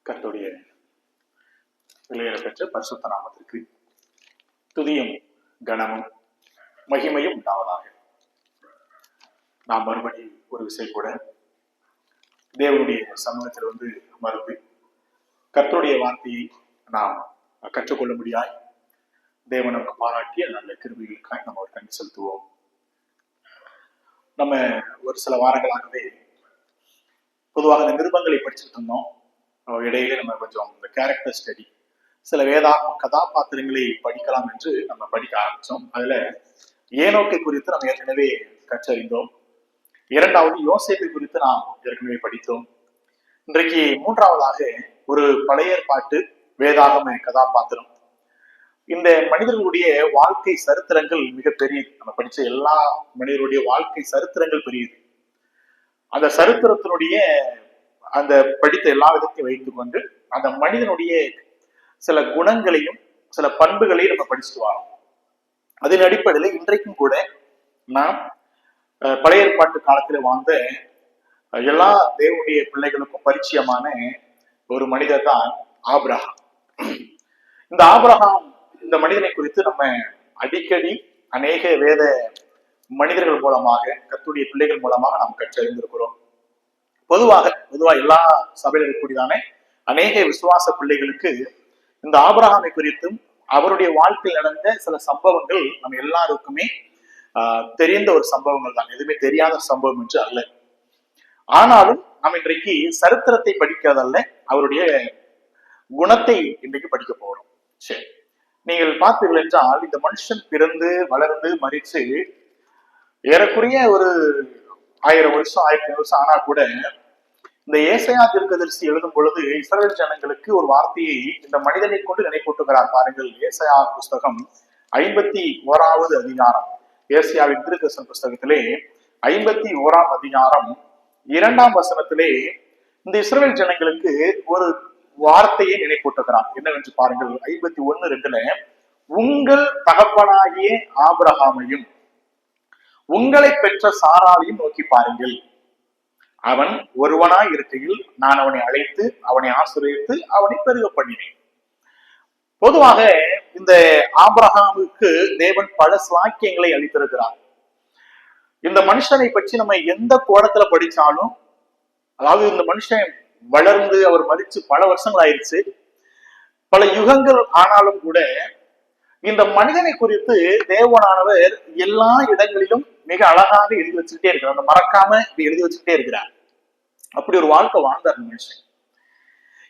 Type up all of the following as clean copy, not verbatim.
கர்த்தருடைய விலையேற பெற்ற பரிசுத்த நாமத்திற்கு துதியும் கனமும் மகிமையும் உண்டாவதாக. நாம் மறுபடி ஒரு விஷயம் கூட தேவனுடைய சமூகத்தில் அமர்ந்து கர்த்தருடைய வார்த்தையை நாம் கற்றுக்கொள்ள முடியாய் தேவன் நமக்கு பாராட்டிய நல்ல கிருபைகளுக்காக நம்ம ஒரு கண்டு செலுத்துவோம். நம்ம ஒரு சில வாரங்களாகவே பொதுவாக இந்த நிருபங்களை படிச்சுட்டு இருந்தோம். இடையிலே நம்ம கொஞ்சம் இந்த கேரக்டர் ஸ்டடி, சில கதாபாத்திரங்களை படிக்கலாம் என்று நம்ம படிக்க ஆரம்பிச்சோம். அதுல ஏனோக்கை குறித்து நம்ம ஏற்கனவே கற்றறிந்தோம். இரண்டாவது யோசேப்பை குறித்து நாம் ஏற்கனவே படித்தோம். இன்றைக்கு மூன்றாவதாக ஒரு பழைய ஏற்பாட்டு வேதாகம கதாபாத்திரம். இந்த மனிதர்களுடைய வாழ்க்கை சரித்திரங்கள் மிக பெரியது. நம்ம படிச்ச எல்லா மனிதர்களுடைய வாழ்க்கை சரித்திரங்கள் பெரியது. அந்த சரித்திரத்தினுடைய அந்த படித்த எல்லா விதத்தையும் வைத்துக் கொண்டு அந்த மனிதனுடைய சில குணங்களையும் சில பண்புகளையும் நம்ம படிச்சுட்டு வரோம். அதன் அடிப்படையில் இன்றைக்கும் கூட நாம் பழைய ஏற்பாட்டு காலத்தில் வாழ்ந்த எல்லா தேவனுடைய பிள்ளைகளுக்கும் பரிச்சயமான ஒரு மனிதர் தான் ஆபிரகாம். இந்த ஆபிரகாம், இந்த மனிதனை குறித்து நம்ம அடிக்கடி அநேக வேத மனிதர்கள் மூலமாக, கர்த்தருடைய பிள்ளைகள் மூலமாக நாம் கற்றறிந்திருக்கிறோம். பொதுவாக எல்லா சபையில் இருக்கக்கூடியதான அநேக விசுவாச பிள்ளைகளுக்கு இந்த ஆபிரகாமை குறித்தும் அவருடைய வாழ்க்கையில் நடந்த சில சம்பவங்கள் நம்ம எல்லாருக்குமே தெரிந்த ஒரு சம்பவங்கள் தான், எதுவுமே தெரியாத சம்பவம் என்று அல்ல. ஆனாலும் நம்ம இன்றைக்கு சரித்திரத்தை படிக்கிறதல்ல, அவருடைய குணத்தை இன்றைக்கு படிக்க போறோம். சரி, நீங்கள் பார்த்தீர்கள் என்றால் இந்த மனுஷன் பிறந்து வளர்ந்து மரித்து ஏறக்குறைய ஒரு 1000 வருஷம் 1500 வருஷம் ஆனா கூட இந்த ஏசாயா தீர்க்கதரிசி எழுதும் பொழுது இஸ்ரவேல் ஜனங்களுக்கு ஒரு வார்த்தையை இந்த மனிதனை கொண்டு நினைப்பூட்டுகிறார். பாருங்கள், ஏசாயா புஸ்தகம் 51வது அதிகாரம், ஏசாயாவின் தீர்க்கதரிசன புஸ்தகத்திலே 51ஆம் அதிகாரம் 2ஆம் வசனத்திலே இந்த இஸ்ரவேல் ஜனங்களுக்கு ஒரு வார்த்தையை நினைப்பூட்டுகிறார். என்னவென்று பாருங்கள், 51:2, உங்கள் தகப்பனாகிய ஆபிரகாமையும் உங்களை பெற்ற சாராளையும் நோக்கி பாருங்கள். அவன் ஒருவனாய் இருக்கையில் நான் அவனை அழைத்து அவனை ஆசீர்வதித்து அவனை பெருக பண்ணினேன். பொதுவாக இந்த ஆபிரகாமுக்கு தேவன் பல சாக்கியங்களை அளித்திருக்கிறார். இந்த மனுஷனை பற்றி நம்ம எந்த கோணத்துல படிச்சாலும், அதாவது இந்த மனுஷன் வளர்ந்து அவர் மரிச்சு பல வருஷங்கள் ஆயிடுச்சு, பல யுகங்கள் ஆனாலும் கூட இந்த மனிதனை குறித்து தேவனானவர் எல்லா இடங்களிலும் மிக அழகாக எழுதி வச்சுக்கிட்டே இருக்கிறார். அந்த மறக்காம எழுதி வச்சுக்கிட்டே இருக்கிறார். அப்படி ஒரு வாழ்க்கை வாழ்ந்தார் மனுஷன்.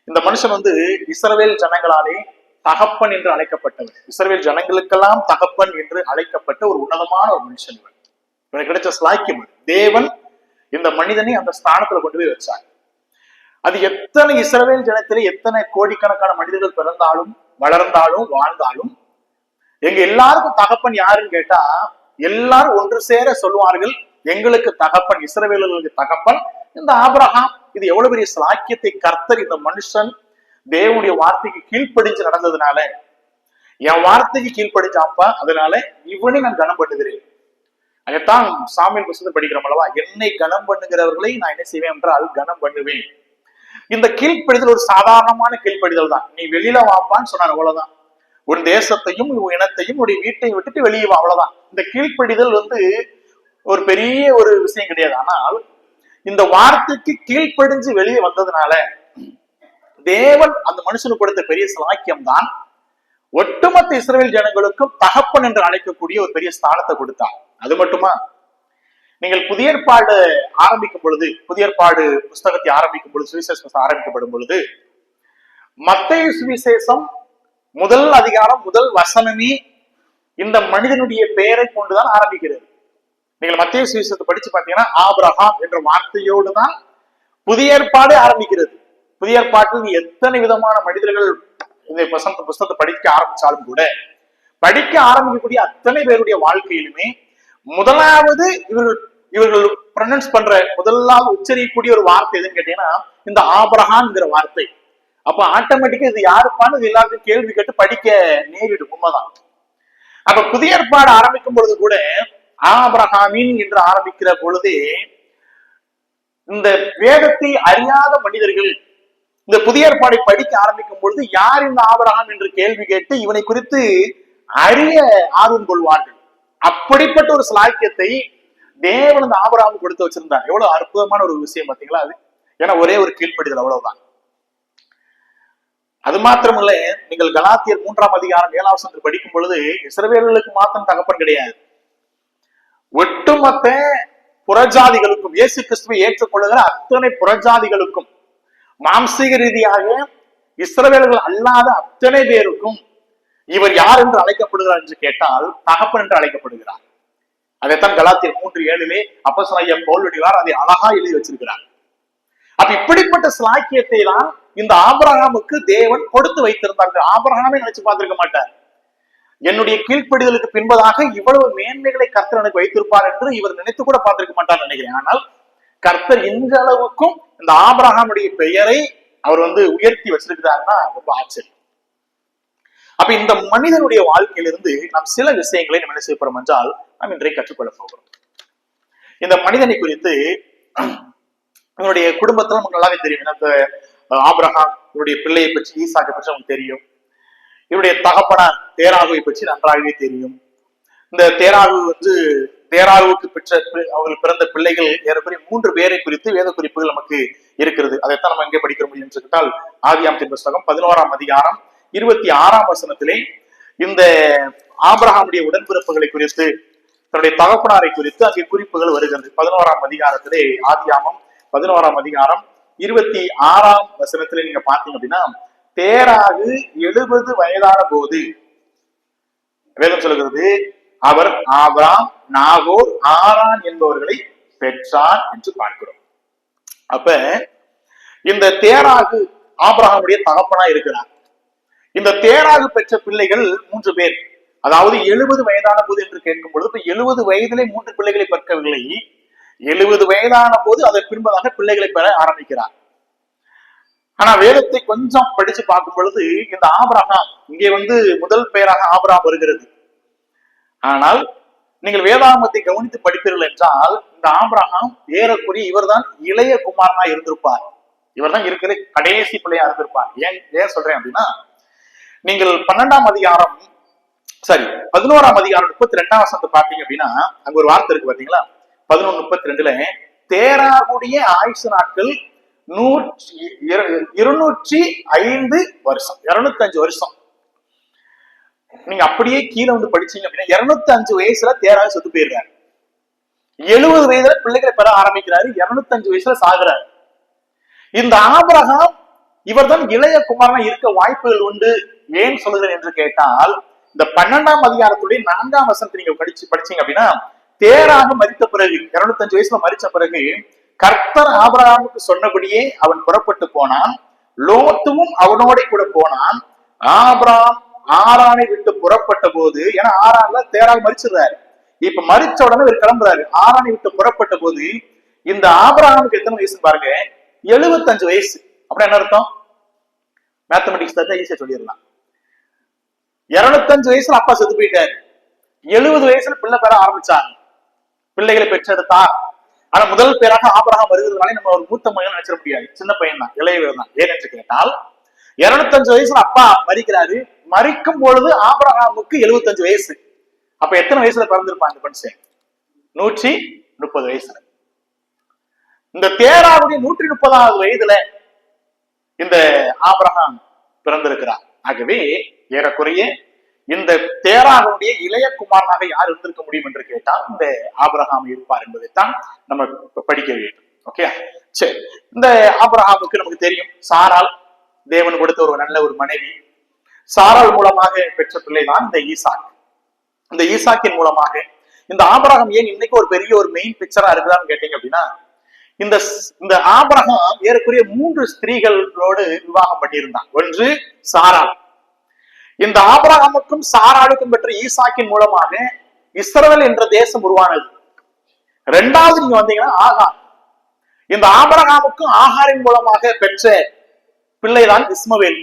இந்த மனுஷன் இஸ்ரவேல் ஜனங்களாலே தகப்பன் என்று அழைக்கப்பட்டவர். இஸ்ரவேல் ஜனங்களுக்கெல்லாம் தகப்பன் என்று அழைக்கப்பட்ட ஒரு உன்னதமான ஒரு மனுஷன். இவனுக்கு கிடைச்ச ஸ்லாக்கியம். தேவன் இந்த மனிதனை அந்த ஸ்தானத்துல கொண்டு போய் வச்சார். அது எத்தனை இஸ்ரவேல் ஜனத்திலே எத்தனை கோடிக்கணக்கான மனிதர்கள் பிறந்தாலும் வளர்ந்தாலும் வாழ்ந்தாலும் எங்க எல்லாருக்கும் தகப்பன் யாருன்னு கேட்டா எல்லாரும் ஒன்று சேர சொல்லுவார்கள், எங்களுக்கு தகப்பன், இஸ்ரவேலர்களுக்கு தகப்பன் இந்த ஆபிரகாம். இது எவ்வளவு பெரிய சாக்கியத்தை கர்த்தர் இந்த மனுஷன் தேவனுடைய வார்த்தைக்கு கீழ்ப்படிஞ்சு நடந்ததுனால, என் வார்த்தைக்கு கீழ்ப்படிஞ்சாப்பா, அதனால இவனை நான் கனம் பண்ணுகிறேன். அதைத்தான் சாமியல் புத்தகத்தை படிக்கிறோம் அல்லவா, என்னை கனம் பண்ணுகிறவர்களை நான் என்ன செய்வேன் என்றால் கனம் பண்ணுவேன். இந்த கீழ்ப்படிதல் ஒரு சாதாரணமான கீழ்ப்படிதல் தான். நீ வெளியில வாப்பான்னு சொன்னார், அவ்வளவுதான். உன் தேசத்தையும் உன் இனத்தையும் உடைய வீட்டை விட்டுட்டு வெளியே வா, அவ்வளவுதான். இந்த கீழ்ப்படிதல் ஒரு பெரிய ஒரு விஷயம் கிடையாது. ஆனால் இந்த வார்த்தைக்கு கீழ்ப்படிஞ்சு வெளியே வந்ததுனால தேவன் அந்த மனுஷனுக்கு கொடுத்த பெரிய சாக்கியம் தான் ஒட்டுமொத்த இஸ்ரவேல் ஜனங்களுக்கும் தகப்பன் என்று அழைக்கக்கூடிய ஒரு பெரிய ஸ்தானத்தை கொடுத்தார். அது மட்டுமா, நீங்கள் புதிய ஏற்பாடு ஆரம்பிக்கும் பொழுது, புதிய ஏற்பாடு புஸ்தகத்தை ஆரம்பிக்கும் பொழுது, சுவிசேஷம் ஆரம்பிக்கப்படும் பொழுது, மத்தேயு சுவிசேஷம் முதல் அதிகாரம் முதல் வசனமே இந்த மனிதனுடைய பெயரை கொண்டுதான் ஆரம்பிக்கிறது. நீங்கள் மத்தேயு சுவிசேஷத்தை படிச்சு பார்த்தீங்கன்னா ஆபிரகாம் என்ற வார்த்தையோடு தான் புதிய ஏற்பாடு ஆரம்பிக்கிறது. புதிய ஏற்பாட்டில் எத்தனை விதமான மனிதர்கள் இந்த புஸ்தகத்தை படிக்க ஆரம்பிச்சாலும் கூட, படிக்க ஆரம்பிக்கக்கூடிய அத்தனை பேருடைய வாழ்க்கையிலுமே முதலாவது இவர்கள் ப்ரொனன்ஸ் பண்ற, முதலாவது உச்சரிக்கக்கூடிய ஒரு வார்த்தை எதுன்னு கேட்டீங்கன்னா இந்த ஆபிரகாம்ங்கிற வார்த்தை. அப்ப ஆட்டோமேட்டிக்கா இது யாருப்பான்னு இது எல்லாருக்கும் கேள்வி கேட்டு படிக்க நேரிடும். உண்மைதான். அப்ப புதிய ஏற்பாடு ஆரம்பிக்கும் பொழுது கூட ஆபிரகாமின் என்று ஆரம்பிக்கிற பொழுதே இந்த வேதத்தை அறியாத மனிதர்கள், இந்த புதிய ஏற்பாடை படிக்க ஆரம்பிக்கும் பொழுது யார் இந்த ஆபிரகாம் என்று கேள்வி கேட்டு இவனை குறித்து அறிய ஆர்வம் கொள்வார்கள். அப்படிப்பட்ட ஒரு சிலாக்கியத்தை தேவன் இந்த ஆபிரகாமுக்கு கொடுத்து வச்சிருந்தாங்க. எவ்வளவு அற்புதமான ஒரு விஷயம் பாத்தீங்களா அது. ஏன்னா ஒரே ஒரு கீழ்ப்படிதல், அவ்வளவுதான். அது மாத்திரமல்ல, நீங்கள் கலாத்தியர் 3ஆம் அதிகாரம் 7ஆம் வசனத்தில் படிக்கும் பொழுது இஸ்ரவேலர்களுக்கு மாத்திரம் தகப்பன் கிடையாது, ஒட்டுமொத்த புறஜாதிகளுக்கும், இயேசு கிறிஸ்துவை ஏற்றுக்கொள்ளுகிற அத்தனை புறஜாதிகளுக்கும், மாம்சீக ரீதியாக இஸ்ரவேலர்கள் அல்லாத அத்தனை பேருக்கும் இவர் யார் என்று அழைக்கப்படுகிறார் என்று கேட்டால் தகப்பன் என்று அழைக்கப்படுகிறார். அதைத்தான் கலாத்தியர் 3:7 அப்போஸ்தலனாகிய பவுல் அதை அழகா எழுதி வச்சிருக்கிறார். அப்ப இப்படிப்பட்ட சிலாக்கியத்தை தான் இந்த ஆபிரகாமுக்கு தேவன் கொடுத்து வைத்திருந்தார்கள். ஆபிரகாமே நினைச்சு பார்த்திருக்க மாட்டார், என்னுடைய கீழ்ப்படிதலுக்கு பின்பதாக இவ்வளவு மேன்மைகளை கர்த்தர் எனக்கு வைத்திருப்பார் என்று இவர் நினைத்து கூட பார்த்திருக்க மாட்டார் நினைக்கிறேன். ஆனால் கர்த்தர் இந்த அளவுக்கும் இந்த ஆபிரகாமுடைய பெயரை அவர் உயர்த்தி வச்சிருக்கிறார்னா ரொம்ப ஆச்சரியம். அப்ப இந்த மனிதனுடைய வாழ்க்கையிலிருந்து நாம் சில விஷயங்களை நம்ம என்ன செய்ய போறோம் என்றால் நாம் இன்றைக்கு கற்றுக்கொள்ள போகிறோம். இந்த மனிதனை குறித்து இவனுடைய குடும்பத்துல நமக்கு நல்லாவே தெரியும். ஆபிரகாம் இவருடைய பிள்ளையை பற்றி, ஈசாக்கை பற்றி நமக்கு தெரியும். இவருடைய தகப்பனார் தேராகுவை பற்றி நன்றாகவே தெரியும். இந்த தேராகுவுக்கு பெற்ற அவர்கள் பிறந்த பிள்ளைகள் ஏறக்குறைய 3 பேரை குறித்து வேத குறிப்புகள் நமக்கு இருக்கிறது. அதைத்தான் நம்ம எங்கே படிக்க முடியும் என்று கேட்டால் ஆதியாகமத்தின் புத்தகம் 11ஆம் அதிகாரம் 26ஆம் வசனத்திலே இந்த ஆபிரகாமுடைய உடன்பிறப்புகளை குறித்து, தன்னுடைய தகப்பனாரை குறித்து அங்கே குறிப்புகள் வருகிறது. 11ஆம் அதிகாரத்திலே, ஆதியாகமம் 11ஆம் அதிகாரம் 26ஆம் வசனத்திலே நீங்க பாத்தீங்க அப்படின்னா, தேராகு 70 வயதான போது வேதம் சொல்கிறது அவர் ஆபிராம், நாகோர், ஆரான் என்பவர்களை பெற்றார் என்று பார்க்கிறோம். அப்ப இந்த தேராகு ஆபிரகாமுடைய தகப்பனா இருக்கிறார். இந்த தேராகு பெற்ற பிள்ளைகள் 3 பேர். அதாவது 70 வயதான போது என்று கேட்கும் பொழுது, இப்ப 70 வயதிலே 3 பிள்ளைகளை பெற்கவில்லை, 70 வயதான போது அதற்கு பின்பதாக பிள்ளைகளை பெற ஆரம்பிக்கிறார். ஆனா வேதத்தை கொஞ்சம் படிச்சு பார்க்கும் பொழுது இந்த ஆபிரகாம் இங்கே முதல் பெயராக ஆபிரகாம் வருகிறது. ஆனால் நீங்கள் வேதாகமத்தை கவனித்து படிப்பீர்கள் என்றால் இந்த ஆபிரகாம் ஏறக்குறைய இவர்தான் இளைய குமாரனா இருந்திருப்பார். இவர்தான் இருக்கிற கடைசி பிள்ளையா இருந்திருப்பார். ஏன் சொல்றேன் அப்படின்னா, நீங்கள் 11ஆம் அதிகாரம் 11ஆம் அதிகாரம் 32ஆம் வசனத்தை பார்த்தீங்க அப்படின்னா அங்க ஒரு வார்த்தை இருக்கு பாத்தீங்களா. 11:32 தேராகுடைய ஆயுசு நாட்கள் 205 வருஷம், 205 வருஷம். நீங்க அப்படியே கீழே படிச்சீங்க அப்படின்னா 205 வயசுல தேராக செத்து போயிடுறாரு. 70 வயதுல பிள்ளைகளை பெற ஆரம்பிக்கிறாரு, 205 வயசுல சாகுறாரு. இந்த ஆபிரகாம் இவர்தான் இளைய குமாரனா இருக்க வாய்ப்புகள் உண்டு. ஏன் சொல்லுகிறேன் என்று கேட்டால், இந்த 12ஆம் அதிகாரத்துடைய 4ஆம் வசனத்தை நீங்க படிச்சீங்க அப்படின்னா, தேராக மரித்த பிறகு 205 வயசுல மரிச்ச பிறகு கர்த்தர் ஆபிரகாமுக்கு சொன்னபடியே அவன் புறப்பட்டு போனான், லோத்துவும் அவனோட கூட போனான். ஆபிரகாம் ஆரானை விட்டு புறப்பட்ட போது, ஏன்னா ஆரான்ல தேராக மரிச்சிடுறாரு, இப்ப மரிச்ச உடனே இவர் கிளம்புறாரு. ஆரானை விட்டு புறப்பட்ட போது இந்த ஆபிரகாமுக்கு எத்தனை வயசு பாருங்க, 75 வயசு. அப்படின்னா என்ன அர்த்தம்? மேத்தமெட்டிக்ஸ் தான் ஈஸியா சொல்லிடலாம். 205 வயசுல அப்பா செத்து போயிட்டாரு, 70 வயசுல பிள்ளை பெற ஆரம்பிச்சாங்க, பிள்ளைகளை பெற்றெடுத்தார். ஆனா முதல் பேராக ஆபிரகாம் வருகிறதுனால நம்ம ஒரு மூத்த மகன் நினைச்சிட முடியாது, சின்ன பையன் தான், இளையவர் தான். ஏன் என்று கேட்டால் 205 வயசுல அப்பா மரிக்கிறாரு, மரிக்கும் பொழுது ஆபிரகாமுக்கு 75 வயசு. அப்ப எத்தனை வயசுல பிறந்திருப்பாங்க மனுஷன்? 130 வயசுல. இந்த தேராவுடைய 130வது வயதுல இந்த ஆபிரகாம் பிறந்திருக்கிறார். ஆகவே ஏறக்குறைய இந்த தேராகுடைய இளைய குமாரனாக யார் இருந்திருக்க முடியும் என்று கேட்டால் இந்த ஆபிரகாம் இருப்பார் என்பதைத்தான் நம்ம படிக்க வேண்டும். ஓகே, சரி. இந்த ஆபிரகாமுக்கு நமக்கு தெரியும், சாரால் தேவன் கொடுத்த ஒரு நல்ல ஒரு மனைவி. சாரால் மூலமாக பெற்ற பிள்ளை தான் இந்த ஈசாக். இந்த ஈசாக்கின் மூலமாக இந்த ஆபிரகாம் ஏன் இன்னைக்கு ஒரு பெரிய ஒரு மெயின் பிக்சரா இருக்குதான்னு கேட்டீங்க அப்படின்னா, இந்த ஆபிரகாம் ஏறக்குறைய 3 ஸ்திரீகளோடு விவாகம் பண்ணியிருந்தான். ஒன்று சாரால். இந்த ஆபிரகாமுக்கும் சாராளுக்கும் பெற்ற ஈசாக்கின் மூலமாக இஸ்ரவேல் என்ற தேசம் உருவானது. 2வது நீங்க வந்தீங்கன்னா ஆகார். இந்த ஆபிரகாமுக்கும் ஆகாரின் மூலமாக பெற்ற பிள்ளைதான் இஸ்மவேல்.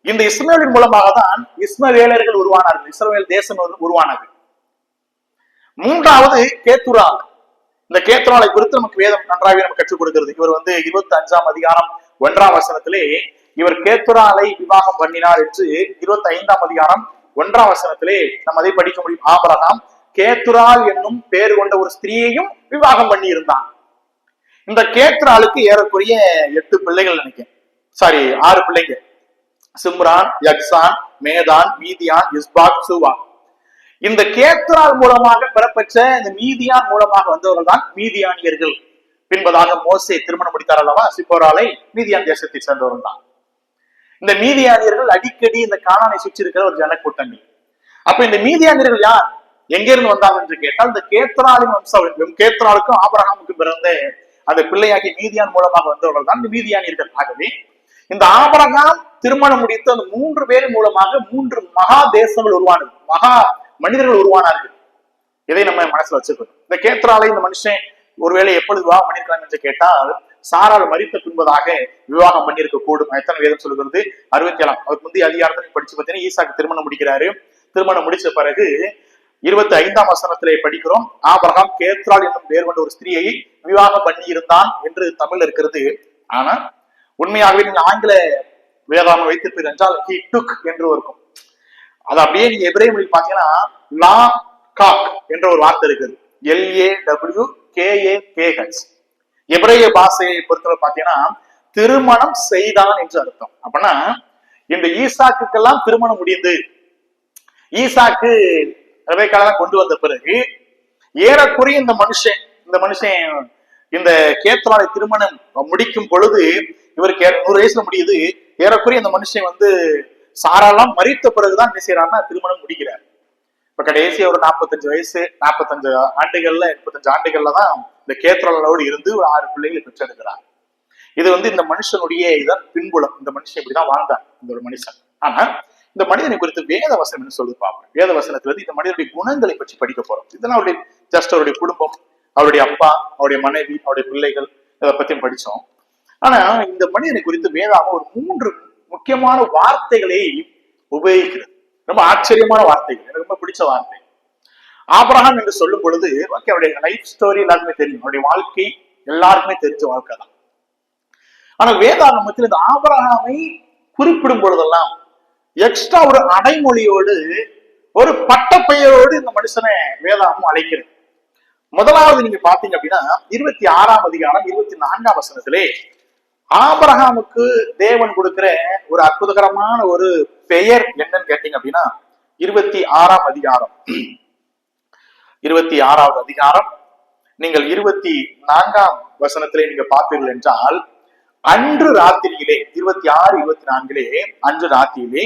இந்த இஸ்மவேலின் மூலமாக தான் இஸ்மவேலர்கள் உருவானார்கள், இஸ்ரவேல் தேசம் உருவானது. 3வது கேத்துரா. இந்த கேத்துராலை குறித்து நமக்கு வேதம் நன்றாகவே நமக்கு கற்றுக் கொடுக்கிறது. இவர் 25ஆம் அதிகாரம் 1ஆம் வசனத்திலே இவர் கேத்துராலை விவாகம் பண்ணினார் என்று 25ஆம் அதிகாரம் 1ஆம் வசனத்திலே நம்ம அதை படிக்க முடியும். ஆபிரகாம் கேத்துரால் என்னும் பேர் கொண்ட ஒரு ஸ்திரீயையும் விவாகம் பண்ணி இருந்தான். இந்த கேத்துராலுக்கு ஏறக்குறைய 8 பிள்ளைகள் நினைக்கிறேன், சாரி 6 பிள்ளைங்க. சிம்ரான், யக்சான், மேதான், மீதியான், இஸ்பாக், சூவா. இந்த கேத்துரால் மூலமாக பெறப்பெற்ற இந்த மீதியான் மூலமாக வந்தவர்கள் தான் மீதியானியர்கள். பின்பதாக மோசே திருமணம் முடித்தார் அல்லவா சிப்போராலை, மீதியான் தேசத்தை சேர்ந்தவர்கள் தான். இந்த மீதியானியர்கள் அடிக்கடி இந்த கானானை சுற்றி இருக்கிற ஒரு ஜனக்கூட்டணி. அப்ப இந்த மீதியானியர்கள் யார், எங்கிருந்து வந்தாங்க என்று கேட்டால் இந்த கேத்துராலின் வம்சம், கேத்துராலுக்கும் ஆபிரகாமுக்கும் பிறந்த அந்த பிள்ளையாகிய மீதியான் மூலமாக வந்தவர்கள் தான் இந்த மீதியானியர்கள். ஆகவே இந்த ஆபிரகாம் திருமணம் முடித்த அந்த 3 பேரின் மூலமாக 3 மகா தேசங்கள் உருவானது, மகா மனிதர்கள் உருவானார்கள். இதை நம்ம மனசுல வச்சுக்கணும். இந்த கேத்துராலை இந்த மனுஷன் ஒருவேளை எப்பொழுது விவாகம் பண்ணிருக்கலாம் என்று கேட்டால் சாரால் மரித்த பின்பதாக விவாகம் பண்ணியிருக்க கூடும். எத்தனை வேதம் சொல்லுகிறது? 67ஆம் அதுக்கு முந்தைய அதிகாரத்தை படிச்சு பார்த்தீங்கன்னா ஈசாக்கு திருமணம் முடிக்கிறாரு. திருமணம் முடிச்ச பிறகு 25ஆம் வசனத்திலே படிக்கிறோம், ஆபிரகாம் கேத்ரால் என்னும் பேர் கொண்ட ஒரு ஸ்திரீயை விவாகம் பண்ணி இருந்தான் என்று தமிழ் இருக்கிறது. ஆனா உண்மையாகவே நீங்க ஆங்கில வேதாம வைத்திருப்பீர்கள் என்றால் ஹி டுக் என்று இருக்கும். அது அப்படியே நீங்க எபிரேய மொழியில் பாத்தீங்கன்னா லா காக் என்ற ஒரு வார்த்தை இருக்குது, LAWKAKH. எபிரேய பாஷையை பொறுத்தவரை பாத்தீங்கன்னா திருமணம் செய்தான் என்று அர்த்தம். அப்படின்னா இந்த ஈசாக்குக்கெல்லாம் திருமணம் முடிந்து ஈசாக்கு ரெபெக்காளை கொண்டு வந்த பிறகு ஏறக்குறைய இந்த மனுஷன் இந்த கேத்ராலை திருமணம் முடிக்கும் பொழுது இவருக்கு 100 வயசுல முடியுது. ஏறக்குறைய இந்த மனுஷன் சாராலாம் மறித்த பிறகுதான் என்ன செய்யறாருன்னா திருமணம் முடிக்கிறார். இப்ப கடைசி ஒரு 45 வயசு, 45 ஆண்டுகள்ல 35 ஆண்டுகள்ல தான் இந்த கேத்ராலோடு இருந்து ஒரு 6 பிள்ளைகளை பெற்றெடுக்கிறார். இது இந்த மனுஷனுடைய இதான் பின்புலம். இந்த மனுஷன் இப்படிதான் வாழ்ந்தார் இந்த ஒரு மனுஷன். ஆனா இந்த மனிதனை குறித்து வேத வசனம் என்ன சொல்லி பார்ப்போம். வேத வசனத்துல இந்த மனிதனுடைய குணங்களை பற்றி படிக்க போறோம். இதெல்லாம் அவருடைய ஜஸ்ட் அவருடைய குடும்பம், அவருடைய அப்பா, அவருடைய மனைவி, அவருடைய பிள்ளைகள், இதை பத்தியும் படிச்சோம். ஆனா இந்த மனிதனை குறித்து வேதாகம் ஒரு 3 முக்கியமான வார்த்தைகளை உபயோகிக்கிறது. ரொம்ப ஆச்சரியமான வார்த்தைகள், எனக்கு ரொம்ப பிடிச்ச வார்த்தை. ஆபிரகாம் என்று சொல்லும் பொழுது அவருடைய லைஃப் ஸ்டோரி எல்லாருக்குமே தெரியும், அவருடைய வாழ்க்கை எல்லாருக்குமே தெரிஞ்ச வாழ்க்கை தான். ஆனா வேதாகமத்தில் இந்த ஆபிரகாமை குறிப்பிடும் பொழுதெல்லாம் எக்ஸ்ட்ரா ஒரு அடைமொழியோடு ஒரு பட்டப்பெயரோடு இந்த மனுஷனை வேதாகம் அழைக்கிறது. முதலாவது நீங்க பாத்தீங்க அப்படின்னா 26ஆம் அதிகாரம் 24ஆம் வசனத்திலே ஆபிரகாமுக்கு தேவன் கொடுக்கிற ஒரு அற்புதகரமான ஒரு பெயர் என்னன்னு கேட்டீங்க அப்படின்னா 26ஆம் அதிகாரம் 26வது அதிகாரம் நீங்கள் 24ஆம் வசனத்திலே நீங்க பார்த்தீர்கள் என்றால், அன்று ராத்திரியிலே 26, 24 அன்று ராத்திரியிலே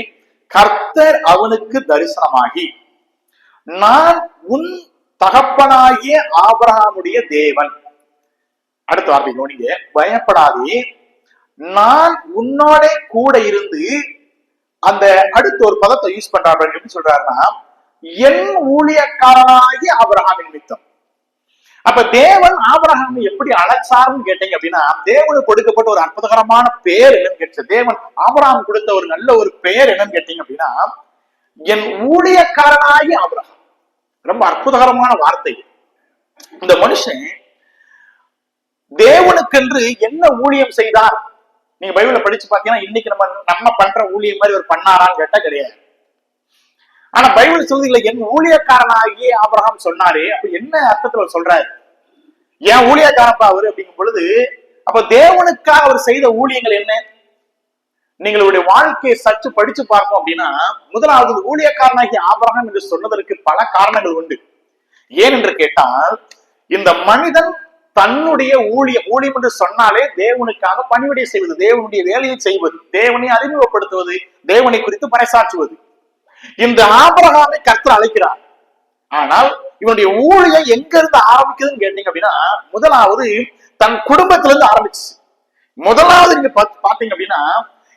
கர்த்தர் அவனுக்கு தரிசனமாகி, நான் உன் தகப்பனாகிய ஆபிரகாமுடைய தேவன். அடுத்த வார்த்தை நோடிங்க, பயப்படாதே, நான் உன்னோட கூட இருந்து. அந்த அடுத்த ஒரு பதத்தை யூஸ் பண்றாரு. எப்படி சொல்றாருன்னா, என் ஊழியக்காரனாகிய ஆபிரகாமின் நிமித்தம். அப்ப தேவன் ஆபிரகாமை எப்படி அழைச்சாருன்னு கேட்டீங்க அப்படின்னா, தேவனுக்கு கொடுக்கப்பட்ட ஒரு அற்புதகரமான பெயர் என்னன்னு கேட்ட, தேவன் ஆபிரகாம் கொடுத்த ஒரு நல்ல ஒரு பெயர் என்னன்னு கேட்டீங்க அப்படின்னா, என் ஊழியக்காரனாகிய ஆபிரகாம். ரொம்ப அற்புதகரமான வார்த்தை. இந்த மனுஷன் தேவனுக்கென்று என்ன ஊழியம் செய்தார்? நீங்க பைபிள படிச்சு பாத்தீங்கன்னா இன்னைக்கு நம்ம பண்ற ஊழியம் மாதிரி ஒரு பண்ணாரான்னு கேட்டா கிடையாது. ஆனா பைபிள் சொல்றீங்களா, என் ஊழியக்காரனாகிய ஆபிரகாம் சொன்னாரே, அப்ப என்ன அர்த்தத்துல சொல்றாரு? ஏன் ஊழியக்காரப்பா அவரு அப்படிங்கும் பொழுது, அப்ப தேவனுக்காக அவர் செய்த ஊழியங்கள் என்ன? நீங்களுடைய வாழ்க்கையை சற்று படிச்சு பார்ப்போம் அப்படின்னா, முதலாவது ஊழியக்காரனாகிய ஆபிரகாம் என்று சொன்னதற்கு பல காரணங்கள் உண்டு. ஏன் என்று கேட்டால், இந்த மனிதன் தன்னுடைய ஊழியம் என்று சொன்னாலே தேவனுக்காக பணிவிடை செய்வது, தேவனுடைய வேலையை செய்வது, தேவனை அறிமுகப்படுத்துவது, தேவனை குறித்து பறைசாற்றுவது. இந்த ஆபிரகாமை கர்த்தர் அழைக்கிறார். ஆனால் இவனுடைய ஊழியம் எங்க இருந்து ஆரம்பிக்குதுன்னு கேட்டீங்க அப்படின்னா, முதலாவது தன் குடும்பத்திலிருந்து ஆரம்பிச்சு. முதலாவது நீங்க பாத்தீங்க அப்படின்னா,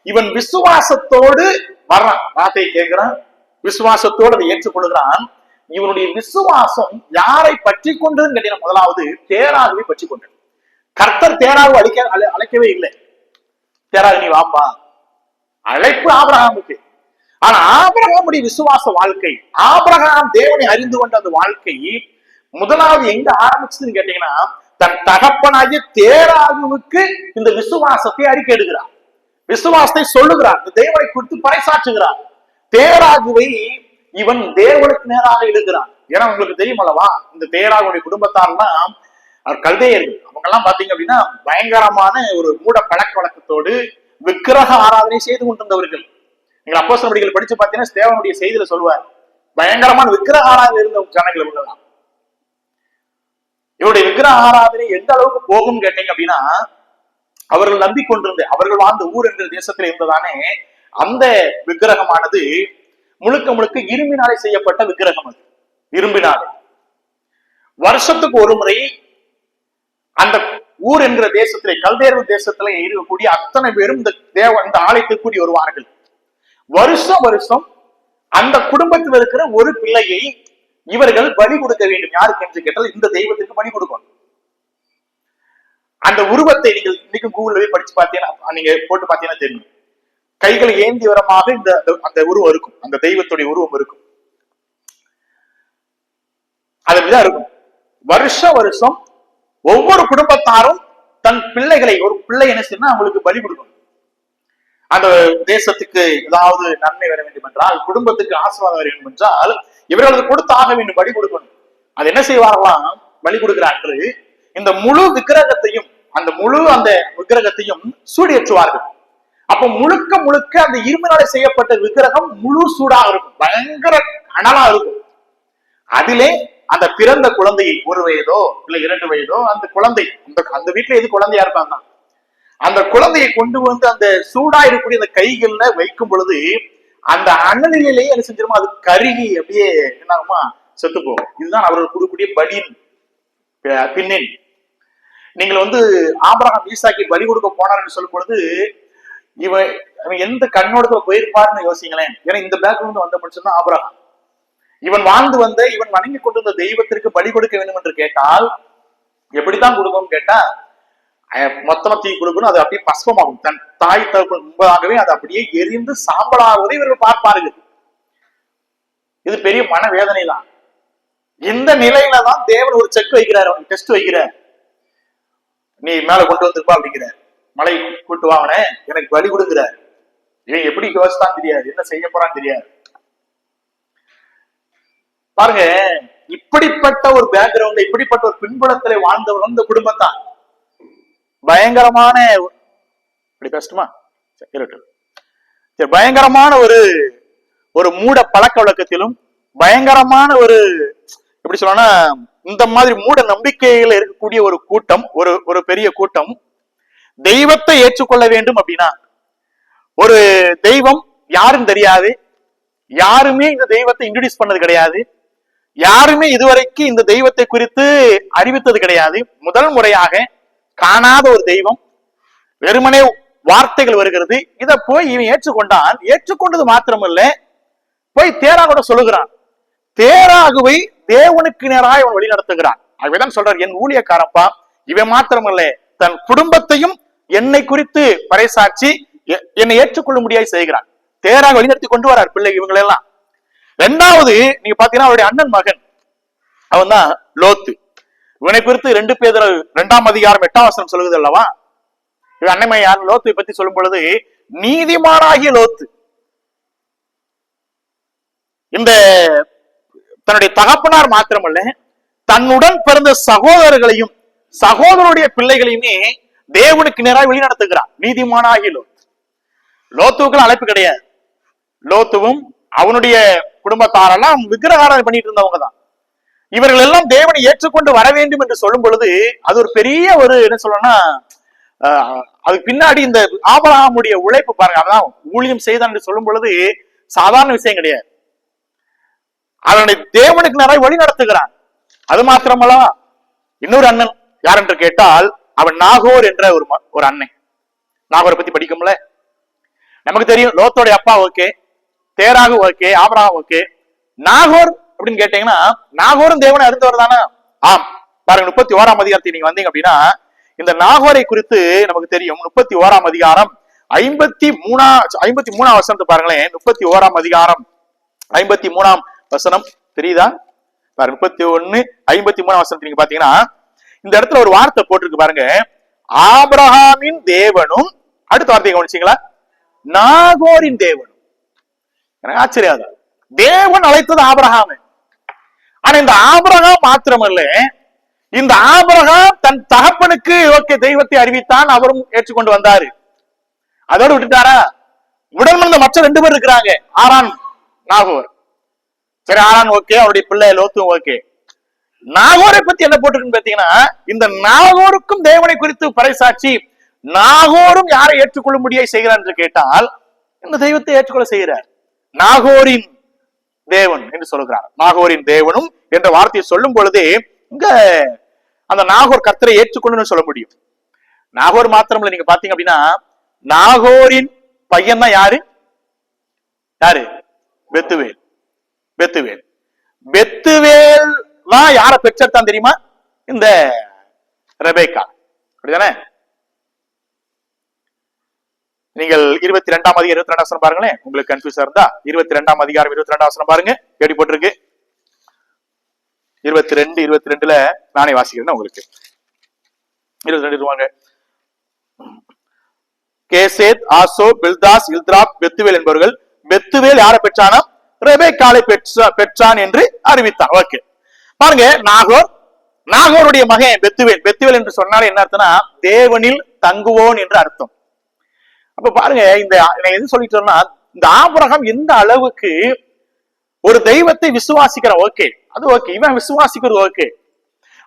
இவன் விசுவாசத்தோடு வர்றான், வார்த்தையை கேட்கிறான், விசுவாசத்தோடு அதை ஏற்றுக்கொள்கிறான். இவனுடைய விசுவாசம் யாரை பற்றி கொண்டதுன்னு கேட்டீங்கன்னா, முதலாவது தேராகவே பற்றி கொண்டது. கர்த்தர் தேராக அழைக்கவே இல்லை. தேராக நீ வாப்பா, அழைப்பு ஆபிரகாமுக்கு. ஆனா ஆபிரகாமுடைய விசுவாச வாழ்க்கை, ஆபிரகாம் தேவனை அறிந்து கொண்ட அந்த வாழ்க்கை முதலாவது எங்க ஆரம்பிச்சதுன்னு கேட்டீங்கன்னா, தன் தகப்பனாகிய தேராகுவுக்கு இந்த விசுவாசத்தை அறிக்கை எடுக்கிறார். விசுவாசத்தை சொல்லுகிறார், தேவனை குறித்து பறைசாற்றுகிறார். தேராகுவை இவன் தேவனுக்கு நேராக இழுக்கிறான். ஏன்னா உங்களுக்கு தெரியும் அல்லவா, இந்த தேராகுடைய குடும்பத்தார்னா அவர் கல்தேயர்கள். அவங்க எல்லாம் பாத்தீங்க அப்படின்னா பயங்கரமான ஒரு மூட பழக்க வழக்கத்தோடு விக்கிரக ஆராதனை செய்து கொண்டிருந்தவர்கள். நீங்க அப்போஸ்தலர் நடவடிக்கைகள் படிச்சு பாத்தீங்கன்னா தேவனுடைய செய்தியில சொல்லுவார், பயங்கரமான விக்கிரக ஆராதனை இருந்த ஜனங்கள் இவங்கதான். இவருடைய விக்கிரக ஆராதனை எந்த அளவுக்கு போகும் கேட்டீங்க அப்படின்னா, அவர்கள் நம்பிக்கொண்டிருந்த அவர்கள் வாழ்ந்த ஊர் என்ற தேசத்துல இருந்ததானே அந்த விக்கிரகமானது முழுக்க முழுக்க இரும்பினாலே செய்யப்பட்ட விக்கிரகம். அது இரும்பினாலே வருஷத்துக்கு ஒரு முறை அந்த ஊர் என்கிற தேசத்திலே, கல்தேயர்கள் தேசத்திலே இருக்கக்கூடிய அத்தனை பேரும் இந்த ஆலயத்தில் கூடி வருவார்கள். வருஷம் வருஷம் அந்த குடும்பத்தில் இருக்கிற ஒரு பிள்ளையை இவர்கள் பலி கொடுக்க வேண்டும். யாருக்கு என்று கேட்டால் இந்த தெய்வத்துக்கு பலி கொடுக்கணும். அந்த உருவத்தை நீங்கள் இன்னைக்கு கூகுள்ல படிச்சு பார்த்தீங்கன்னா, நீங்க போட்டு பார்த்தீங்கன்னா தெரியும், கைகளை ஏந்தி வரமாக அந்த உருவம் இருக்கும், அந்த தெய்வத்துடைய உருவம் இருக்கும். அதுதான் இருக்கும். வருஷம் வருஷம் ஒவ்வொரு குடும்பத்தாரும் தன் பிள்ளைகளை, ஒரு பிள்ளை என்ன செய்யணும், அவங்களுக்கு பலி கொடுக்கணும். அந்த தேசத்துக்கு ஏதாவது நன்மை வர வேண்டும் என்றால், குடும்பத்துக்கு ஆசீர்வாதம் வர வேண்டும் என்றால் இவர்களுக்கு கொடுத்து ஆக வேண்டும், பலி கொடுக்கணும். அது என்ன செய்வார்களாம், பலி கொடுக்கிறார்கள். இந்த முழு விக்கிரகத்தையும் அந்த விக்கிரகத்தையும் சூடேற்றுவார்கள். அப்ப முழுக்க முழுக்க அந்த இரும்பினாலே செய்யப்பட்ட விக்கிரகம் முழு சூடாக இருக்கும், பயங்கர அனலா இருக்கும். அதிலே அந்த பிறந்த குழந்தையை, 1 வயதோ இல்ல 2 வயதோ அந்த குழந்தை, அந்த வீட்டுல எது குழந்தையா இருப்பாங்க, அந்த குழந்தையை கொண்டு வந்து அந்த சூடா இருக்கக்கூடிய அந்த கைகள்ல வைக்கும் பொழுது அந்த அனலிலேயே என்ன செஞ்சிருமோ, அது கருகி அப்படியே என்னாகுமா, செத்து போகும். இதுதான் அவர்கள் கொடுக்கக்கூடிய பலியின் பின்னணி. நீங்கள் ஆபிரகாம் ஈசாக்கை பலி கொடுக்க போனார்னு சொல்லும் பொழுது இவன் எந்த கண்ணோடத்துல போயிருப்பாருன்னு யோசிங்களேன். ஏன்னா இந்த பேக்ரவுண்ட் வந்த பட்சம் தான் ஆபிரகாம். இவன் வாழ்ந்து வந்த, இவன் வணங்கி கொண்டிருந்த தெய்வத்திற்கு பலி கொடுக்க வேண்டும் என்று கேட்டால் எப்படித்தான் கொடுக்கணும்னு கேட்டா, மொத்தமா தீ கொடுக்கணும், அது அப்படியே பஸ்பமாகும். தன் தாய் தகப்பு முன்பதாகவே அது அப்படியே எரிந்து சாம்பலாகுவதை இவர்கள் பார்ப்பார்கள். இது பெரிய மன வேதனை தான். இந்த நிலையில தான் தேவன் ஒரு செக் வைக்கிறார், அவனுக்கு டெஸ்ட் வைக்கிறார். நீ மேல கொண்டு வந்திருப்பா அப்படிங்கிற, மலை கூட்டு வாங்கின, எனக்கு பலி கொடுக்கிறார். இவன் எப்படி யோசித்தான் தெரியாது, என்ன செய்ய போறான்னு தெரியாது. பாருங்க, இப்படிப்பட்ட ஒரு பேக்ரவுண்ட்ல, இப்படிப்பட்ட ஒரு பின்புலத்துல வாழ்ந்தவர்கள் இந்த குடும்பத்தான். பயங்கரமான, இப்படி கஷ்டமா பயங்கரமான ஒரு மூட பழக்க வழக்கத்திலும், பயங்கரமான எப்படி சொல்லனா, இந்த மாதிரி மூட நம்பிக்கைகள் இருக்கக்கூடிய ஒரு கூட்டம், ஒரு பெரிய கூட்டம் தெய்வத்தை ஏற்றுக்கொள்ள வேண்டும் அப்படின்னா, ஒரு தெய்வம் யாரும் தெரியாது, யாருமே இந்த தெய்வத்தை இன்ட்ரோடியூஸ் பண்ணது கிடையாது, யாருமே இதுவரைக்கும் இந்த தெய்வத்தை குறித்து அறிவித்தது கிடையாது. முதல் முறையாக காணாத ஒரு தெய்வம், வெறுமனே வார்த்தைகள் வருகிறது. இதை போய் இவன் ஏற்றுக்கொண்டான். ஏற்றுக்கொண்டது மாத்திரமல்ல, போய் தேராக சொல்லுகிறான். தேராகுவை தேவனுக்கு நேராக இவன் வழி நடத்துகிறான். அதுதான் சொல்றார், என் ஊழியக்காரப்பா, இவன் மாத்திரமல்ல தன் குடும்பத்தையும் என்னை குறித்து பறைசாட்சி என்னை ஏற்றுக்கொள்ள முடியாது செய்கிறான். தேராக வழிநடத்தி கொண்டு வரார் பிள்ளை இவங்களை எல்லாம். 2வது நீங்க பாத்தீங்கன்னா அவருடைய அண்ணன் மகன், அவன் தான் லோத்து. இவனை குறித்து 2 பேதுரு 2ஆம் அதிகாரம் 8ஆம் வசனம் சொல்லுது அல்லவா. இவன் அண்ணன் யார், லோத்தை பத்தி சொல்லும் பொழுது, நீதிமானாகிய லோத்து இந்த தன்னுடைய தகப்பனார் மாத்திரமல்ல, தன்னுடன் பிறந்த சகோதரர்களையும் சகோதரருடைய பிள்ளைகளையுமே தேவனுக்கு நேராக வழி நடத்துகிறான். நீதிமானாகிய லோத்து. லோத்துவுக்கு அழைப்பு கிடையாது. லோத்துவும் அவனுடைய குடும்பத்தாரெல்லாம் விக்கிரகாராதனை பண்ணிட்டு இருந்தவங்க தான். இவர்கள் எல்லாம் தேவனை ஏற்றுக்கொண்டு வர வேண்டும் என்று சொல்லும் பொழுது அது ஒரு பெரிய என்ன சொல்லணும்னா, அதுக்கு பின்னாடி இந்த ஆபிரகாமுடைய உழைப்பு பாருங்க. அதான் ஊழியம் செய்தான் என்று சொல்லும் பொழுது சாதாரண விஷயம் கிடையாது. அவனை தேவனுக்கு நிறைய வழி நடத்துகிறான். அது மாத்திரமல்ல, இன்னொரு அண்ணன் யார் என்று கேட்டால் அவன் நாகோர் என்ற ஒரு அண்ணன். நாகோரை பத்தி படிக்கும்ல, நமக்கு தெரியும். லோத்தோடைய அப்பா okay, Terah okay, Abraham okay. Nahor அப்படின்னு கேட்டீங்கன்னா, நாகோரும் தேவனை அறிந்தவர் தானே. ஆம், பாருங்க 31ஆம் அதிகாரத்தை நீங்க வந்தீங்க அப்படின்னா, இந்த நாகோரை குறித்து நமக்கு தெரியும். 31ஆம் அதிகாரம் 53ஆம் வசனத்தை பாருங்களேன். 31ஆம் அதிகாரம் 53ஆம் வசனம் தெரியுதா? 31:53 வசனத்தை நீங்க பாத்தீங்கன்னா, இந்த இடத்துல ஒரு வார்த்தை போட்டிருக்கு பாருங்க. ஆபிரகாமின் தேவனும், அடுத்த வார்த்தையை கவனிச்சீங்களா? நாகோரின் தேவன். எனக்கு ஆச்சரியம். தேவன் அழைத்தது ஆபிரகாம். ஆனா இந்த ஆபிரகாம் மாத்திரமல்ல, இந்த ஆபிரகாம் தன் தகப்பனுக்கு ஓகே தெய்வத்தை அறிவித்தான், அவரும் ஏற்றுக்கொண்டு வந்தாரு. அதோடு விட்டுட்டாரா? உடன் வந்த மற்ற 2 பேர் இருக்கிறாங்க, ஆரான் நாகோர். சரி, ஆரான் ஓகே, அவருடைய பிள்ளை லோத்தும் ஓகே. நாகோரை பத்தி என்ன போட்டிருக்குன்னு பாத்தீங்கன்னா, இந்த நாகோருக்கும் தேவனை குறித்து பறைசாட்சி, நாகோரும் யாரை ஏற்றுக்கொள்ள முடியாது செய்கிறார் என்று கேட்டால் இந்த தெய்வத்தை ஏற்றுக்கொள்ள செய்கிறார். நாகோரின் தேவன் என்று சொல்கிறார். நாகோரின் தேவனும் என்ற வார்த்தையை சொல்லும் பொழுதே இங்க அந்த நாகோர் கர்த்தரை ஏற்றுக்கொண்டு சொல்ல முடியும். நாகோர் மாத்திரம்ல, நீங்க பாத்தீங்க அப்படின்னா நாகோரின் பையன் தான் யாரு? பெத்துவேல். பெத்துவேல் பெத்துவேல் தான் யாரை பெற்றெடுத்தான் தெரியுமா? இந்த ரெபேக்கா. அப்படிதானே? நீங்கள் 22ஆம் அதிகாரம் 22ஆம் வசனம் பாருங்களேன், உங்களுக்கு கன்ஃபியூஸா இருந்தா 22ஆம் அதிகாரம் 22ஆம் வசனம் பாருங்க, எப்படி போட்டிருக்கு? 22:22ல நானே வாசிக்கிறேன் உங்களுக்கு. 22 கேசேத், ஆசோ, பில்தாஸ், இல்திராப், பெத்துவேல் என்பவர்கள் பெத்துவேல் யாரை பெற்றானா? ரெபேக்காளை பெற்றான் என்று அறிவித்தான். ஓகே, பாருங்க, நாகோருடைய மகன் பெத்துவேல். பெத்துவேல் என்று சொன்னாலே என்ன அர்த்தம்னா தேவனில் தங்குவோன் என்று அர்த்தம். அப்ப பாருங்க, இந்த எது சொல்லிட்டோம்னா, இந்த ஆபிரகாம் எந்த அளவுக்கு ஒரு தெய்வத்தை விசுவாசிக்கிறான். ஓகே, அது ஓகே, இவன் விசுவாசிக்கிறது ஓகே.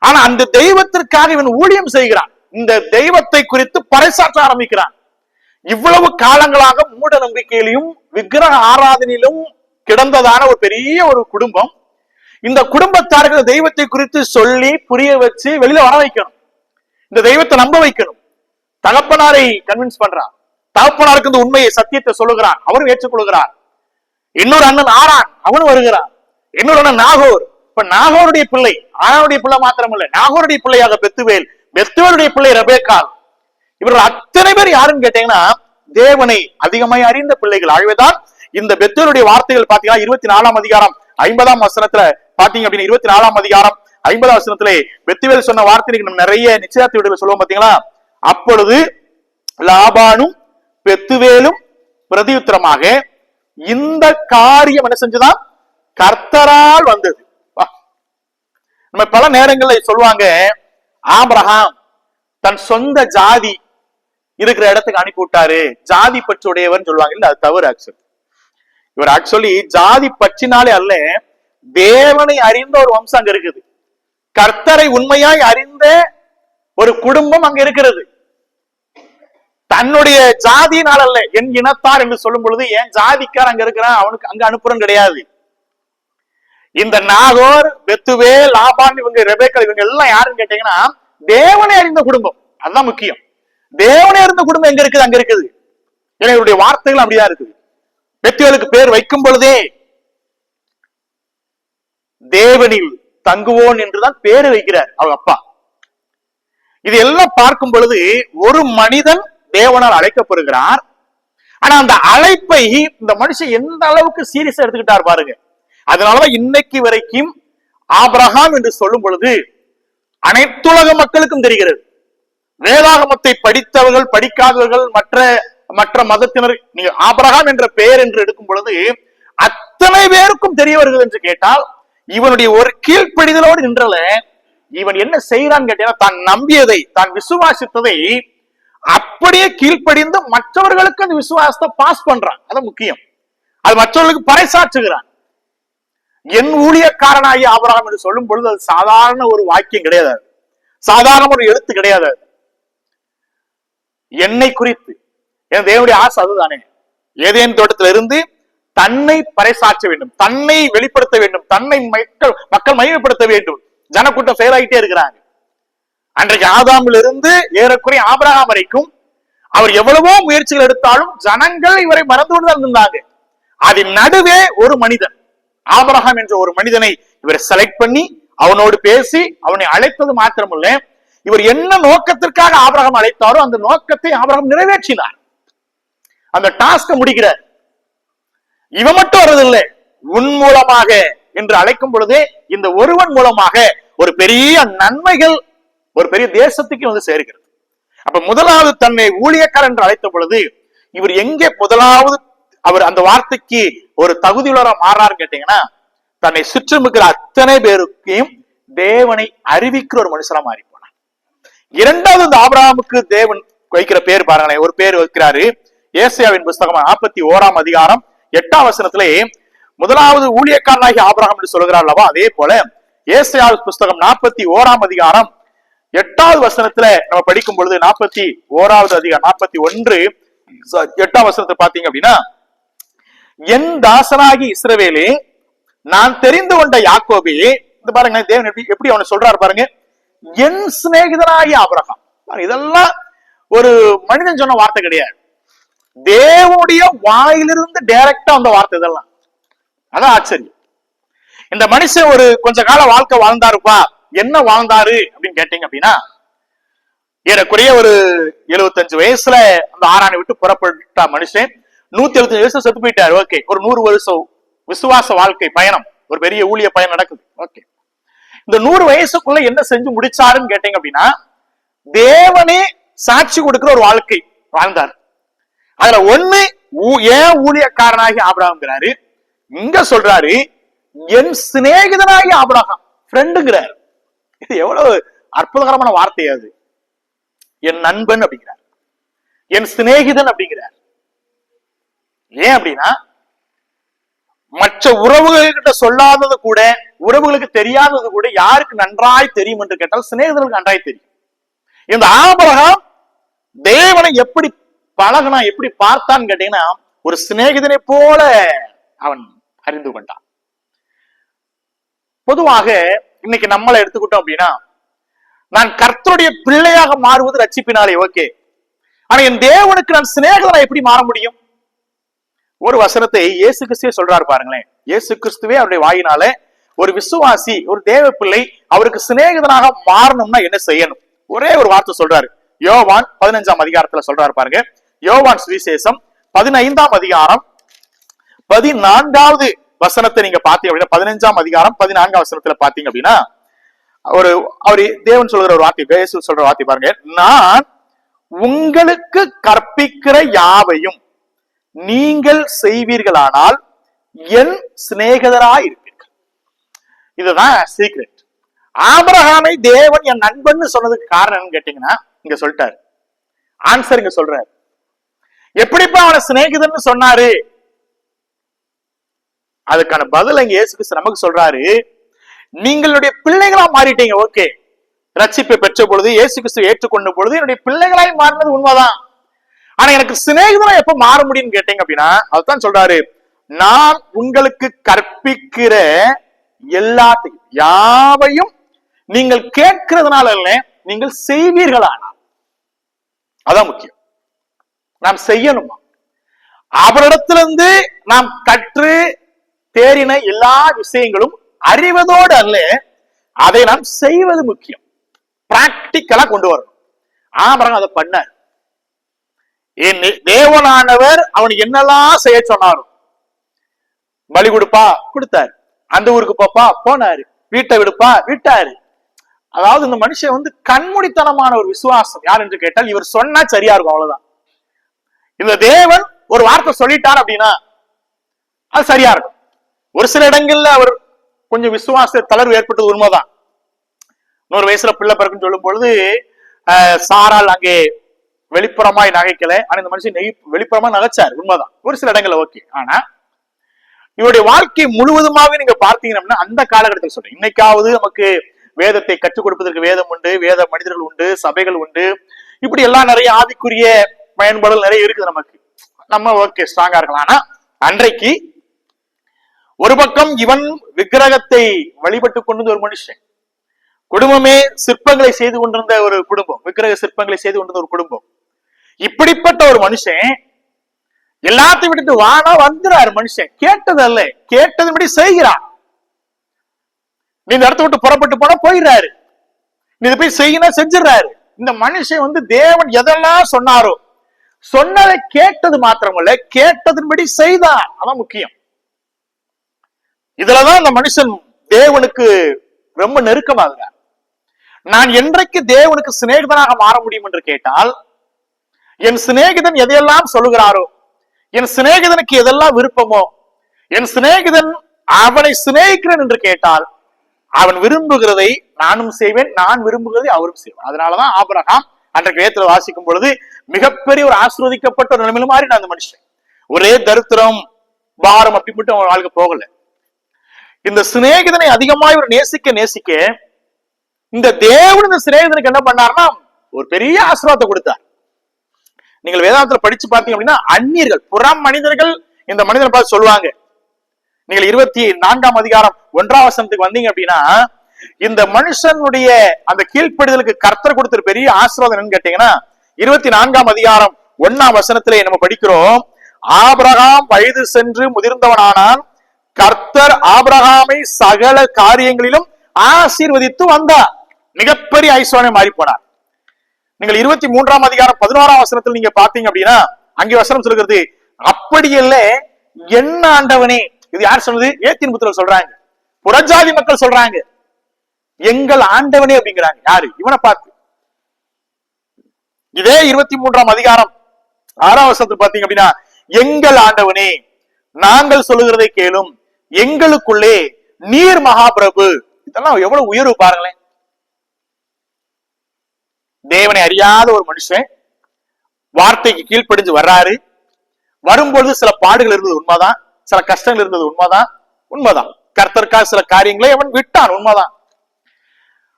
ஆனா அந்த தெய்வத்திற்காக இவன் ஊழியம் செய்கிறான். இந்த தெய்வத்தை குறித்து பறைசாற்ற ஆரம்பிக்கிறான். இவ்வளவு காலங்களாக மூட நம்பிக்கையிலும் விக்கிரக ஆராதனையிலும் கிடந்ததான ஒரு பெரிய ஒரு குடும்பம். இந்த குடும்பத்தார்கள் தெய்வத்தை குறித்து சொல்லி புரிய வச்சு வெளியில வர வைக்கணும். இந்த தெய்வத்தை நம்ப வைக்கணும். தகப்பனாரை கன்வின்ஸ் பண்றான். தகப்பனாருக்கு இந்த உண்மையை, சத்தியத்தை சொல்லுகிறான். அவரும் ஏற்றுக்கொள்கிறார். இன்னொரு அண்ணன் ஆரான், அவனும் வருகிறான். இன்னொரு அண்ணன் நாகோர். இப்ப நாகோருடைய பிள்ளை, ஆரானுடைய பிள்ளை மாத்திரமல்ல, நாகோருடைய பிள்ளையாக பெத்துவேல், பெத்துவேலுடைய பிள்ளை ரெபேக்காள். இவர்கள் அத்தனை பேர் யாருன்னு கேட்டீங்கன்னா தேவனை அதிகமாய் அறிந்த பிள்ளைகள். ஆகவேதான் இந்த பெத்துவேலுடைய வார்த்தைகள் பாத்தீங்கன்னா 24ஆம் அதிகாரம் 50ஆம் வசனத்துல பாத்தீங்க அப்படின்னா 24ஆம் அதிகாரம் 50ஆம் வசனத்திலே பெத்துவேல் சொன்ன வார்த்தை நம்ம நிறைய நிச்சயத்தை வீடுகள் சொல்லுவோம் பாத்தீங்களா? அப்பொழுது லாபானும் பெத்துவேலும் பிரதியுத்தரமாக, இந்த காரியம் என்ன செஞ்சுதான்? கர்த்தரால் வந்தது. நம்ம பல நேரங்களில் சொல்லுவாங்க, ஆபிரகாம் தன் சொந்த ஜாதி இருக்கிற இடத்துக்கு அனுப்பி விட்டாரு, ஜாதி பற்றுடையவன் சொல்லுவாங்க. இல்ல, அது தவறு. இவர் ஆக்சுவலி ஜாதி பற்றினாலே அல்ல, தேவனை அறிந்த ஒரு வம்சம் அங்க இருக்குது. கர்த்தரை உண்மையாய் அறிந்த ஒரு குடும்பம் அங்க இருக்கிறது. தன்னுடைய ஜாதியினால் அல்ல, என் இனத்தார் என்று சொல்லும் பொழுது ஏன் ஜாதிக்கார் அங்க இருக்கிறான், அவனுக்கு அங்க அனுப்புறோம் கிடையாது. இந்த நாகோர், பெத்துவேல், லாபான், இவங்க ரெபேக்கா, இவங்க எல்லாம் யாருன்னு கேட்டீங்கன்னா தேவனை அறிந்த குடும்பம். அதுதான் முக்கியம். தேவனை அறிந்த குடும்பம் எங்க இருக்குது? அங்க இருக்குது. ஏன்னா இவருடைய வார்த்தைகள் அப்படிதான் இருக்குது. பெத்துவேலுக்கு பேர் வைக்கும் பொழுதே தேவனில் தங்குவோன் என்றுதான் பேரு வைக்கிறார் அவங்க அப்பா. இது எல்லாம் பார்க்கும் பொழுது ஒரு மனிதன் தேவனால் அழைக்கப்படுகிறார். ஆனா அந்த அழைப்பை இந்த மனுஷன் எந்த அளவுக்கு சீரியஸா எடுத்துக்கிட்டார் பாருங்க. அதனாலதான் இன்னைக்கு வரைக்கும் ஆபிரகாம் என்று சொல்லும் பொழுது அனைத்துலக மக்களுக்கும் தெரிகிறது. வேதாகமத்தை படித்தவர்கள், படிக்காதவர்கள், மற்ற மதத்தினர், நீங்க ஆபிரகாம் என்ற பெயர் என்று எடுக்கும் பொழுது அத்தனை பேருக்கும் தெரிய வருகிறது என்று கேட்டால், இவனுடைய ஒரு கீழ்ப்படிதலோடு நின்றல இவன் என்ன செய்யறான்னு கேட்டீங்கன்னா, தான் நம்பியதை, தான் விசுவாசித்ததை அப்படியே கீழ்ப்படிந்து மற்றவர்களுக்கு அந்த விசுவாசத்தை பாஸ் பண்றான். அது முக்கியம். அது மற்றவர்களுக்கு பறைசாற்றுகிறான். என் ஊழியக்காரனாகி ஆபிரகாம் என்று சொல்லும் பொழுது அது சாதாரண ஒரு வாக்கியம் கிடையாது, சாதாரண ஒரு எழுத்து கிடையாது. என்னை குறித்து என் தேவனுடைய ஆசை அதுதானே. ஏதேன் தோட்டத்தில் இருந்து தன்னை பறைசாற்ற வேண்டும், தன்னை வெளிப்படுத்த வேண்டும், தன்னை மக்கள் மகிமைப்படுத்த வேண்டும். ஜனக்கூட்டம் செயலாகிட்டே இருக்கிறாங்க. அன்றைக்கு ஆதாமில் இருந்து ஏறக்குறைய ஆபிரகாம் வரைக்கும் அவர் எவ்வளவோ முயற்சிகள் எடுத்தாலும் ஜனங்கள் இவரை மறந்து கொண்டுதான் இருந்தாங்க. அதன் நடுவே ஒரு மனிதன், ஆபிரகாம் என்ற ஒரு மனிதனை இவரை செலக்ட் பண்ணி அவனோடு பேசி அவனை அழைத்தது மாத்திரமல்ல, இவர் என்ன நோக்கத்திற்காக ஆபிரகாம் அழைத்தாரோ அந்த நோக்கத்தை ஆபிரகாம் நிறைவேற்றினார். அந்த டாஸ்கை முடிக்கிறார். இவன் மட்டும் வரதில்லை, உன் மூலமாக என்று அழைக்கும் பொழுதே இந்த ஒருவன் மூலமாக ஒரு பெரிய நன்மைகள் ஒரு பெரிய தேசத்துக்கு வந்து சேர்க்கிறது. அப்ப முதலாவது தன்னை ஊழியக்காரர் என்று அழைத்த பொழுது இவர் எங்கே முதலாவது அவர் அந்த வார்த்தைக்கு ஒரு தகுதியுள்ளவரா மாறாரு கேட்டீங்கன்னா, தன்னை சுற்றும் இருக்கிற அத்தனை பேருக்கையும் தேவனை அறிவிக்கிற ஒரு மனுஷனா மாறி போனார். இரண்டாவது இந்த ஆபிரகாமுக்கு தேவன் வைக்கிற பேர் பாருங்களேன். ஒரு பேர் வைக்கிறாரு. ஏசாயாவின் புஸ்தகம் 41ஆம் அதிகாரம் 8ஆம் வசனத்திலே முதலாவது ஊழியக்காரனாகி ஆபிரகாம் என்று சொல்கிறார் அல்லவா, அதே போல ஏசாயாவின் புஸ்தகம் 41ஆம் அதிகாரம் 8வது வசனத்துல நம்ம படிக்கும் பொழுது 41வது அதிகாரம் 41 8ஆம் வசனத்தை பாத்தீங்க அப்படின்னா, என் தாசனாகி இஸ்ரவேலே, நான் தெரிந்து கொண்ட யாக்கோபே, இந்த பாருங்க தேவன் எப்படி அவனை சொல்றாரு பாருங்க, என் சிநேகிதனாகி ஆபிரகாம். இதெல்லாம் ஒரு மனிதன் சொன்ன வார்த்தை கிடையாது, தேவனுடைய வாயிலிருந்து டைரக்டா அந்த வார்த்தை. இதெல்லாம் அதான் ஆச்சரியம். இந்த மனுஷன் ஒரு கொஞ்ச கால வாழ்க்கை வாழ்ந்தாருப்பா. என்ன வாழ்ந்தாரு அப்படின்னு கேட்டீங்க அப்படின்னா, ஏறக்குறைய ஒரு 75 வயசுல அந்த ஆரானை விட்டு புறப்பட்ட மனுஷன் 175 வயசு செத்து போயிட்டாரு. ஓகே, ஒரு 100 வருஷம் விசுவாச வாழ்க்கை பயணம், ஒரு பெரிய ஊழிய பயணம் நடக்குது. ஓகே, இந்த 100 வயசுக்குள்ள என்ன செஞ்சு முடிச்சாருன்னு கேட்டீங்க அப்படின்னா, தேவனே சாட்சி கொடுக்கிற ஒரு வாழ்க்கை வாழ்ந்தார். அதுல ஒண்ணு ஏன் ஊழியக்காரனாகி ஆபிரகாம்ங்கிறாரு, இங்க சொல்றாரு என் சிநேகிதனாகி ஆபிரகாம், ஃப்ரெண்டுங்கிறார். இது எவ்வளவு அற்புதகரமான வார்த்தை அது. என் நண்பன் அப்படிங்கிறார், என் சிநேகிதன் அப்படிங்கிறார். ஏன் அப்படின்னா, மற்ற உறவுகள்கிட்ட சொல்லாதது கூட, உறவுகளுக்கு தெரியாதது கூட யாருக்கு நன்றாய் தெரியும் என்று கேட்டால் சிநேகிதர்களுக்கு நன்றாய் தெரியும். இந்த ஆபிரகாம் தேவனை எப்படி பழகனா, எப்படி பார்த்தான்னு கேட்டீங்கன்னா, ஒரு சிநேகிதனை போல அவன் அறிந்து கொண்டான். பொதுவாக இன்னைக்கு நம்மளை எடுத்துக்கிட்டோம் அப்படின்னா, நான் கர்த்தருடைய பிள்ளையாக மாறுவது ரட்சிப்பினாலே, ஓகே, ஆனா என் தேவனுக்கு நான் சிநேகிதனா எப்படி மாற முடியும்? ஒரு வசனத்தை இயேசு கிறிஸ்துவே சொல்றாரு பாருங்களேன். இயேசு கிறிஸ்துவே அவருடைய வாயினால ஒரு விசுவாசி, ஒரு தேவ பிள்ளை அவருக்கு சிநேகிதனாக மாறணும்னா என்ன செய்யணும்? ஒரே ஒரு வார்த்தை சொல்றாரு. யோவான் 15ஆம் அதிகாரத்துல சொல்றாரு பாருங்க. யோவான் சுவிசேஷம் 15ஆம் அதிகாரம் 14வது வசனத்தை நீங்க பாத்தீங்க அப்படின்னா, 15ஆம் அதிகாரம் 14ஆம் வசனத்துல பாத்தீங்க அப்படின்னா, அவரு தேவன் சொல்கிற ஒரு வார்த்தை, இயேசு சொல்ற வார்த்தை பாருங்க. நான் உங்களுக்கு கற்பிக்கிற யாவையும் நீங்கள் செய்வீர்களானால் என் சிநேகிதராய் இருப்பீர்கள். இதுதான் சீக்ரெட். ஆபிரகாமை தேவன் என் நண்பன் சொன்னதுக்கு காரணம் கேட்டீங்கன்னா, இங்க சொல்லிட்டாரு ஆன்சர். இங்க சொல்றாரு, எப்படிப்பா அவனை சிநேகிதன் சொன்னாரு? அதுக்கான பதில் இங்க இயேசு கிறிஸ்து நமக்கு சொல்றாரு. நீங்களுடைய பிள்ளைகளா மாறிட்டீங்க, ஓகே, ரட்சிப்பை பெற்ற பொழுது, இயேசு கிறிஸ்து ஏற்றுக்கொண்ட பொழுது என்னுடைய பிள்ளைகளாய் மாறினது உண்மைதான். ஆனா எனக்கு சிநேகிதனா எப்ப மாற முடியும்னு கேட்டீங்க அப்படின்னா, அதுதான் சொல்றாரு, நான் உங்களுக்கு கற்பிக்கிற எல்லாத்தையும் யாவையும் நீங்கள் கேட்கிறதுனால இல்ல, நீங்கள் செய்வீர்களானா. அதான் முக்கியம். நாம் செய்யணுமா? அவரிடத்திலிருந்து நாம் கற்று தேறின எல்லா விஷயங்களும் அறிவதோடு அல்ல, அதை நாம் செய்வது முக்கியம். பிராக்டிக்கலா கொண்டு வரணும். ஆபிரகாம் அதை பண்ணார். தேவனானவர் அவனுக்கு என்னெல்லாம் செய்ய சொன்னாரோ, பலி கொடுப்பா கொடுத்தாரு, அந்த ஊருக்கு போப்பா போனாரு, வீட்டை விடுப்பா விட்டாரு. அதாவது இந்த மனுஷன் கண்மூடித்தனமான ஒரு விசுவாசம். யார் என்று கேட்டால், இவர் சொன்னா சரியா இருக்கும், அவ்வளவுதான். இந்த தேவன் ஒரு வார்த்தை சொல்லிட்டார் அப்படின்னா அது சரியா இருக்கும். ஒரு சில இடங்கள்ல அவர் கொஞ்சம் விசுவாச தளர்வு ஏற்பட்டது உண்மைதான். 100 வயசுல பிள்ளை பிறக்குன்னு சொல்லும் பொழுது சாரால் அங்கே வெளிப்புறமாய் நகைக்கல, ஆனா இந்த மனுஷன் வெளிப்புறமா நகைச்சார், உண்மைதான். ஒரு சில இடங்கள்ல ஓகே. ஆனா இவருடைய வாழ்க்கை முழுவதுமாக நீங்க பார்த்தீங்கன்னா, அந்த காலகட்டத்தில் சொல்றேன், இன்னைக்காவது நமக்கு வேதத்தை கற்றுக் கொடுப்பதற்கு வேதம் உண்டு, வேத மனிதர்கள் உண்டு, சபைகள் உண்டு, இப்படி எல்லாம் நிறைய ஆவிக்குரிய பயன்பாடுகள் நிறைய இருக்குது நமக்கு. நம்ம ஓகே ஸ்ட்ராங்கா இருக்கலாம். ஆனா அன்றைக்கு ஒரு பக்கம் இவன் விக்கிரகத்தை வழிபட்டு கொண்டு ஒரு மனுஷன், குடும்பமே சிற்பங்களை செய்து கொண்டிருந்த ஒரு குடும்பம், விக்கிரக சிற்பங்களை செய்து கொண்டிருந்த ஒரு குடும்பம். இப்படிப்பட்ட ஒரு மனுஷன் எல்லாத்தையும் விட்டுட்டு வானா வந்துறாரு. மனுஷன் கேட்டது அல்ல, கேட்டதுபடி செய்கிறார். நீ இந்த இடத்த விட்டு புறப்பட்டு போனா போயிடுறாரு, நீ இதை போய் செய்யணும் செஞ்சிடறாரு. இந்த மனுஷன் தேவன் எதெல்லாம் சொன்னாரோ சொன்னதை கேட்டது மாத்திரமல்ல, கேட்டதன்படி செய்தார். அதான் முக்கியம். இதுலதான் இந்த மனுஷன் தேவனுக்கு ரொம்ப நெருக்கமாகிறார். நான் என்றைக்கு தேவனுக்கு சிநேகிதனாக மாற முடியும் என்று கேட்டால், என் சிநேகிதன் எதையெல்லாம் சொல்லுகிறாரோ, என் சிநேகிதனுக்கு எதெல்லாம் விருப்பமோ, என் சிநேகிதன் அவனை சிநேகிக்கிறேன் என்று கேட்டால் அவன் விரும்புகிறதை நானும் செய்வேன், நான் விரும்புகிறதை அவரும் செய்வேன். அதனாலதான் ஆபிரகாம் அன்றைக்கு வேதத்துல வாசிக்கும் பொழுது மிகப்பெரிய ஒரு ஆசீர்வதிக்கப்பட்ட ஒரு நிலைமையில மாறி நான் அந்த மனுஷன். ஒரே தரித்திரம் பாரம் அப்படி மட்டும் அவன் வாழ்க்கை போகல. இந்த சிநேகிதனை அதிகமாக ஒரு நேசிக்க இந்த தேவன் இந்த சிநேகிதனுக்கு என்ன பண்ணார்னா ஒரு பெரிய ஆசீர்வாதத்தை கொடுத்தார். நீங்கள் வேதாந்தத்துல படிச்சு பார்த்தீங்க அப்படின்னா அந்நியர்கள், புறம் மனிதர்கள் இந்த மனிதனை பார்த்து சொல்லுவாங்க. நீங்கள் 24ஆம் அதிகாரம் 1ஆம் வசனத்துக்கு வந்தீங்க அப்படின்னா இந்த மனுஷனுடைய அந்த கீழ்ப்படிதலுக்கு கர்த்தர் கொடுத்த பெரிய ஆசீர்வாதம் என்னன்னு கேட்டீங்கன்னா 24ஆம் அதிகாரம் 1ஆம் வசனத்திலே நம்ம படிக்கிறோம், ஆபிரகாம் வயது சென்று முதிர்ந்தவனானான், கர்த்தர் ஆபிரகாமை சகல காரியங்களிலும் ஆசீர்வதித்து வந்தார். மிகப்பெரிய ஐஸ்வர்யம் மாறி போனார். நீங்கள் 23ஆம் அதிகாரம் 11ஆம் வசனத்தில் நீங்க பாத்தீங்க அப்படின்னா அங்கே வசனம் சொல்கிறது, அப்படியல்ல என் ஆண்டவனே. இது யார் சொன்னது? ஏத்தின் புத்திரர் சொல்றாங்க, புறஜாதி மக்கள் சொல்றாங்க, எங்கள் ஆண்டவனே அப்படிங்கிறாங்க. யாரு? இவனை பார்த்து. இதே 23ஆம் அதிகாரம் 6ஆம் வசனத்தில் பாத்தீங்க அப்படின்னா, எங்கள் ஆண்டவனே நாங்கள் சொல்லுகிறதை கேளும், எங்களுக்குள்ளே நீர் மகாபிரபு. இதெல்லாம் எவ்வளவு உயர்வு பாருங்களேன். தேவனை அறியாத ஒரு மனுஷன் வார்த்தைக்கு கீழ்ப்படிஞ்சு வர்றாரு. வரும்பொழுது சில பாடுகள் இருந்தது உண்மைதான், சில கஷ்டங்கள் இருந்தது உண்மைதான். கர்த்தருக்காக சில காரியங்களை அவன் விட்டான், உண்மைதான்.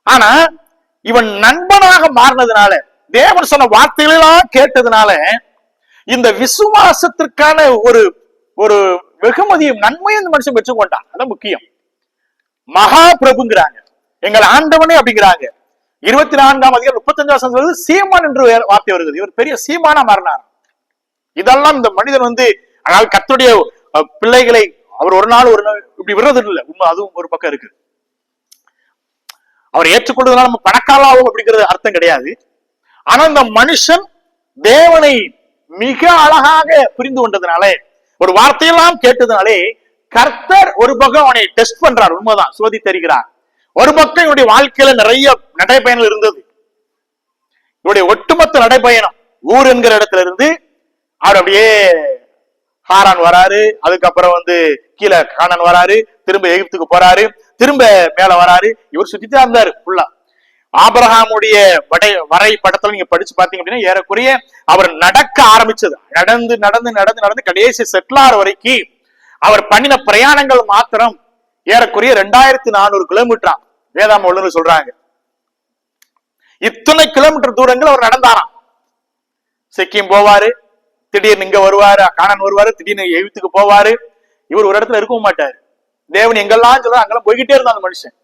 ஆனா இவன் நண்பனாக மாறினதுனால, தேவன் சொன்ன வார்த்தைகளெல்லாம் கேட்டதுனால இந்த விசுவாசத்திற்கான ஒரு ஒரு வெகுமதியும் நன்மையும் இந்த மனுஷன் பெற்றுக்கொண்டான். அதான் முக்கியம். மகா பிரபுங்கிறாங்க, எங்கள் ஆண்டவனே அப்படிங்கிறாங்க. 24ஆம் அதிகாரம் 35ஆம் வசனம் சீமான் என்று வார்த்தை வருகிறது. இவர் பெரிய சீமானா மாறினார். இதெல்லாம் இந்த மனிதன் அதாவது கர்த்தருடைய பிள்ளைகளை அவர் ஒரு நாள் இப்படி விடுறது இல்லை. உண்மை, அதுவும் ஒரு பக்கம் இருக்கு. அவர் ஏற்றுக்கொள்வதனால நம்ம பணக்காரலாகும் அப்படிங்கிறது அர்த்தம் கிடையாது. ஆனா இந்த மனுஷன் தேவனை மிக அழகாக புரிந்து கொண்டதுனால, ஒரு வார்த்தையெல்லாம் கேட்டதுனாலே கர்த்தர் ஒரு பக்கம் அவனை டெஸ்ட் பண்றார், உண்மைதான், சோதி தருகிறார். ஒரு பக்கம் இவருடைய வாழ்க்கையில நிறைய நடைபயணம் இருந்தது. இவருடைய ஒட்டுமொத்த நடைபயணம் ஊர் என்கிற இடத்துல இருந்து அவர் அப்படியே ஹாரான் வராரு, அதுக்கப்புறம் கீழே கானான் வராரு, திரும்ப எகிப்துக்கு போறாரு, திரும்ப மேல வராரு. இவர் சுத்திதான் இருந்தாரு ஃபுல்லா. ஆபிரகாமுடைய வரை படத்துல நீங்க படிச்சு பாத்தீங்க அப்படின்னா ஏறக்குறைய அவர் நடக்க ஆரம்பிச்சது, நடந்து நடந்து நடந்து நடந்து கடைசி செட்டிலார் வரைக்கும் அவர் பண்ணின பிரயாணங்கள் மாத்திரம் ஏறக்குறைய 2400 கிலோமீட்டரா வேதாம வல்லுநர் சொல்றாங்க. இத்தனை கிலோமீட்டர் தூரங்கள் அவர் நடந்தாராம். சிக்கிம் போவாரு, திடீர்னு இங்க வருவாரு, கானான் வருவாரு, திடீர்னு எகிப்துக்கு போவாரு. இவர் ஒரு இடத்துல இருக்கவும் மாட்டாரு. தேவன் எங்கெல்லாம் சொல்றாரு அங்கெல்லாம் போய்கிட்டே இருந்தா அந்த மனுஷன்.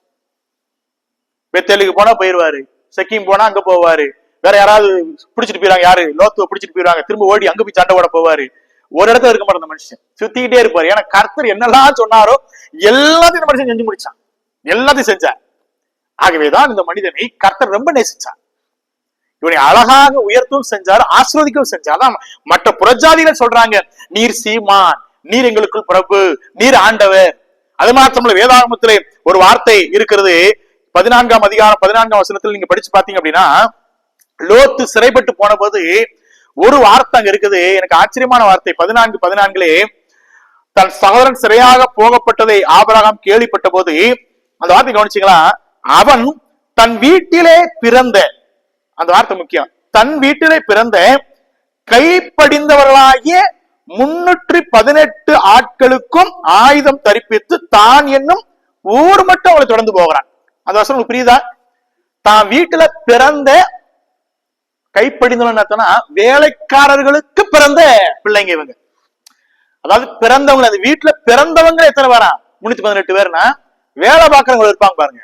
பெத்தேலுக்கு போனா போயிருவாரு, சிக்கிம் போனா அங்க போவாரு, வேற யாராவது பிடிச்சிட்டு போயிருவாங்க, யாரு லோத்துவ பிடிச்சிட்டு போயிருவாங்க, திரும்ப ஓடி அங்க போய் சண்டை ஓட போவாரு. ஒரு இடத்துல இருக்க மாட்டார் அந்த மனுஷன், சுத்திக்கிட்டே இருப்பாரு. ஏன்னா கர்த்தர் என்னெல்லாம் சொன்னாரோ எல்லாத்தையும் இந்த மனுஷன் செஞ்சு முடிச்சான், எல்லாத்தையும் செஞ்சார். ஆகவேதான் இந்த மனிதனை கர்த்தர் ரொம்ப நேசிச்சார். இவனை அழகாக உயர்த்தவும் செஞ்சார், ஆசீர்வதிக்கவும் செஞ்சார். அதான் மற்ற புறஜாதிகள் சொல்றாங்க, நீர் சீமான், நீர் எங்களுக்குள் பிரபு, நீர் ஆண்டவர். அது மாத்திரமல்ல, வேதாகமத்திலே ஒரு வார்த்தை இருக்கிறது. 14ஆம் அதிகாரம் 14ஆம் வசனத்தில் நீங்க படிச்சு பாத்தீங்க அப்படின்னா, லோத்து சிறைப்பட்டு போன போது ஒரு வார்த்தை அங்க இருக்குது, எனக்கு ஆச்சரியமான வார்த்தை. 14:14 தன் சகோதரன் சிறையாக போகப்பட்டதை ஆபிரகாம் கேள்விப்பட்ட போது, அந்த வார்த்தை கவனிச்சீங்களா? அவன் தன் வீட்டிலே பிறந்த, அந்த வார்த்தை முக்கியம், தன் வீட்டிலே பிறந்த கைப்படிந்தவர்களாகிய 318 ஆட்களுக்கும் ஆயுதம் தரிப்பித்து தான் என்னும் ஊர் மட்டும் அவளை தொடர்ந்து போகிறான். அந்த வசனம் புரியுதா? தான் வீட்டுல பிறந்த கைப்படிந்தவன் வேலைக்காரர்களுக்கு பிறந்த பிள்ளைங்க இவங்க. அதாவது பிறந்தவங்க, அந்த வீட்டுல பிறந்தவங்க எத்தனை பேரா? 318 பேர்னா வேலை பார்க்கறவங்க இருப்பாங்க பாருங்க.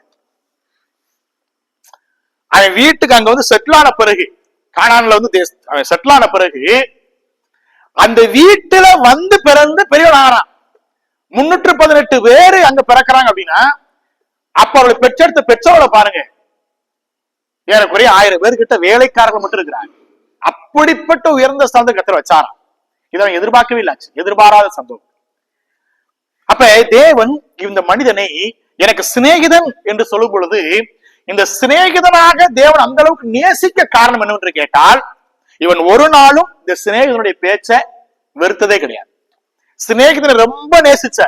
அவன் வீட்டுக்கு அங்க செட்டில் ஆன பிறகு, கானான்ல செட்டில் ஆன பிறகு அந்த வீட்டுல பிறந்து பெரியவன் ஆகிறான். 318 பேரு அங்க பிறக்கிறாங்க அப்படின்னா, அப்ப அவளை பெற்றெடுத்த பெற்றவளை பாருங்க, ஏறக்குறைய 1000 பேர் கிட்ட வேலைக்காரர்கள் மட்டும் இருக்கிறாங்க. அப்படிப்பட்ட உயர்ந்த ஸ்தானத்தை கர்த்தர் வச்சாராம். இதை எதிர்பார்க்கவே இல்லை, எதிர்பாராத சம்பவம். அப்ப தேவன் இந்த மனிதனை எனக்கு சிநேகிதன் என்று சொல்லும் பொழுது, இந்த சிநேகிதனாக தேவன் அந்த அளவுக்கு நேசிக்க காரணம் என்னவென்று கேட்டால், இவன் ஒரு நாளும் இந்த சிநேகிதனுடைய பேச்ச வெறுத்ததே கிடையாது. சிநேகிதனை ரொம்ப நேசிச்ச,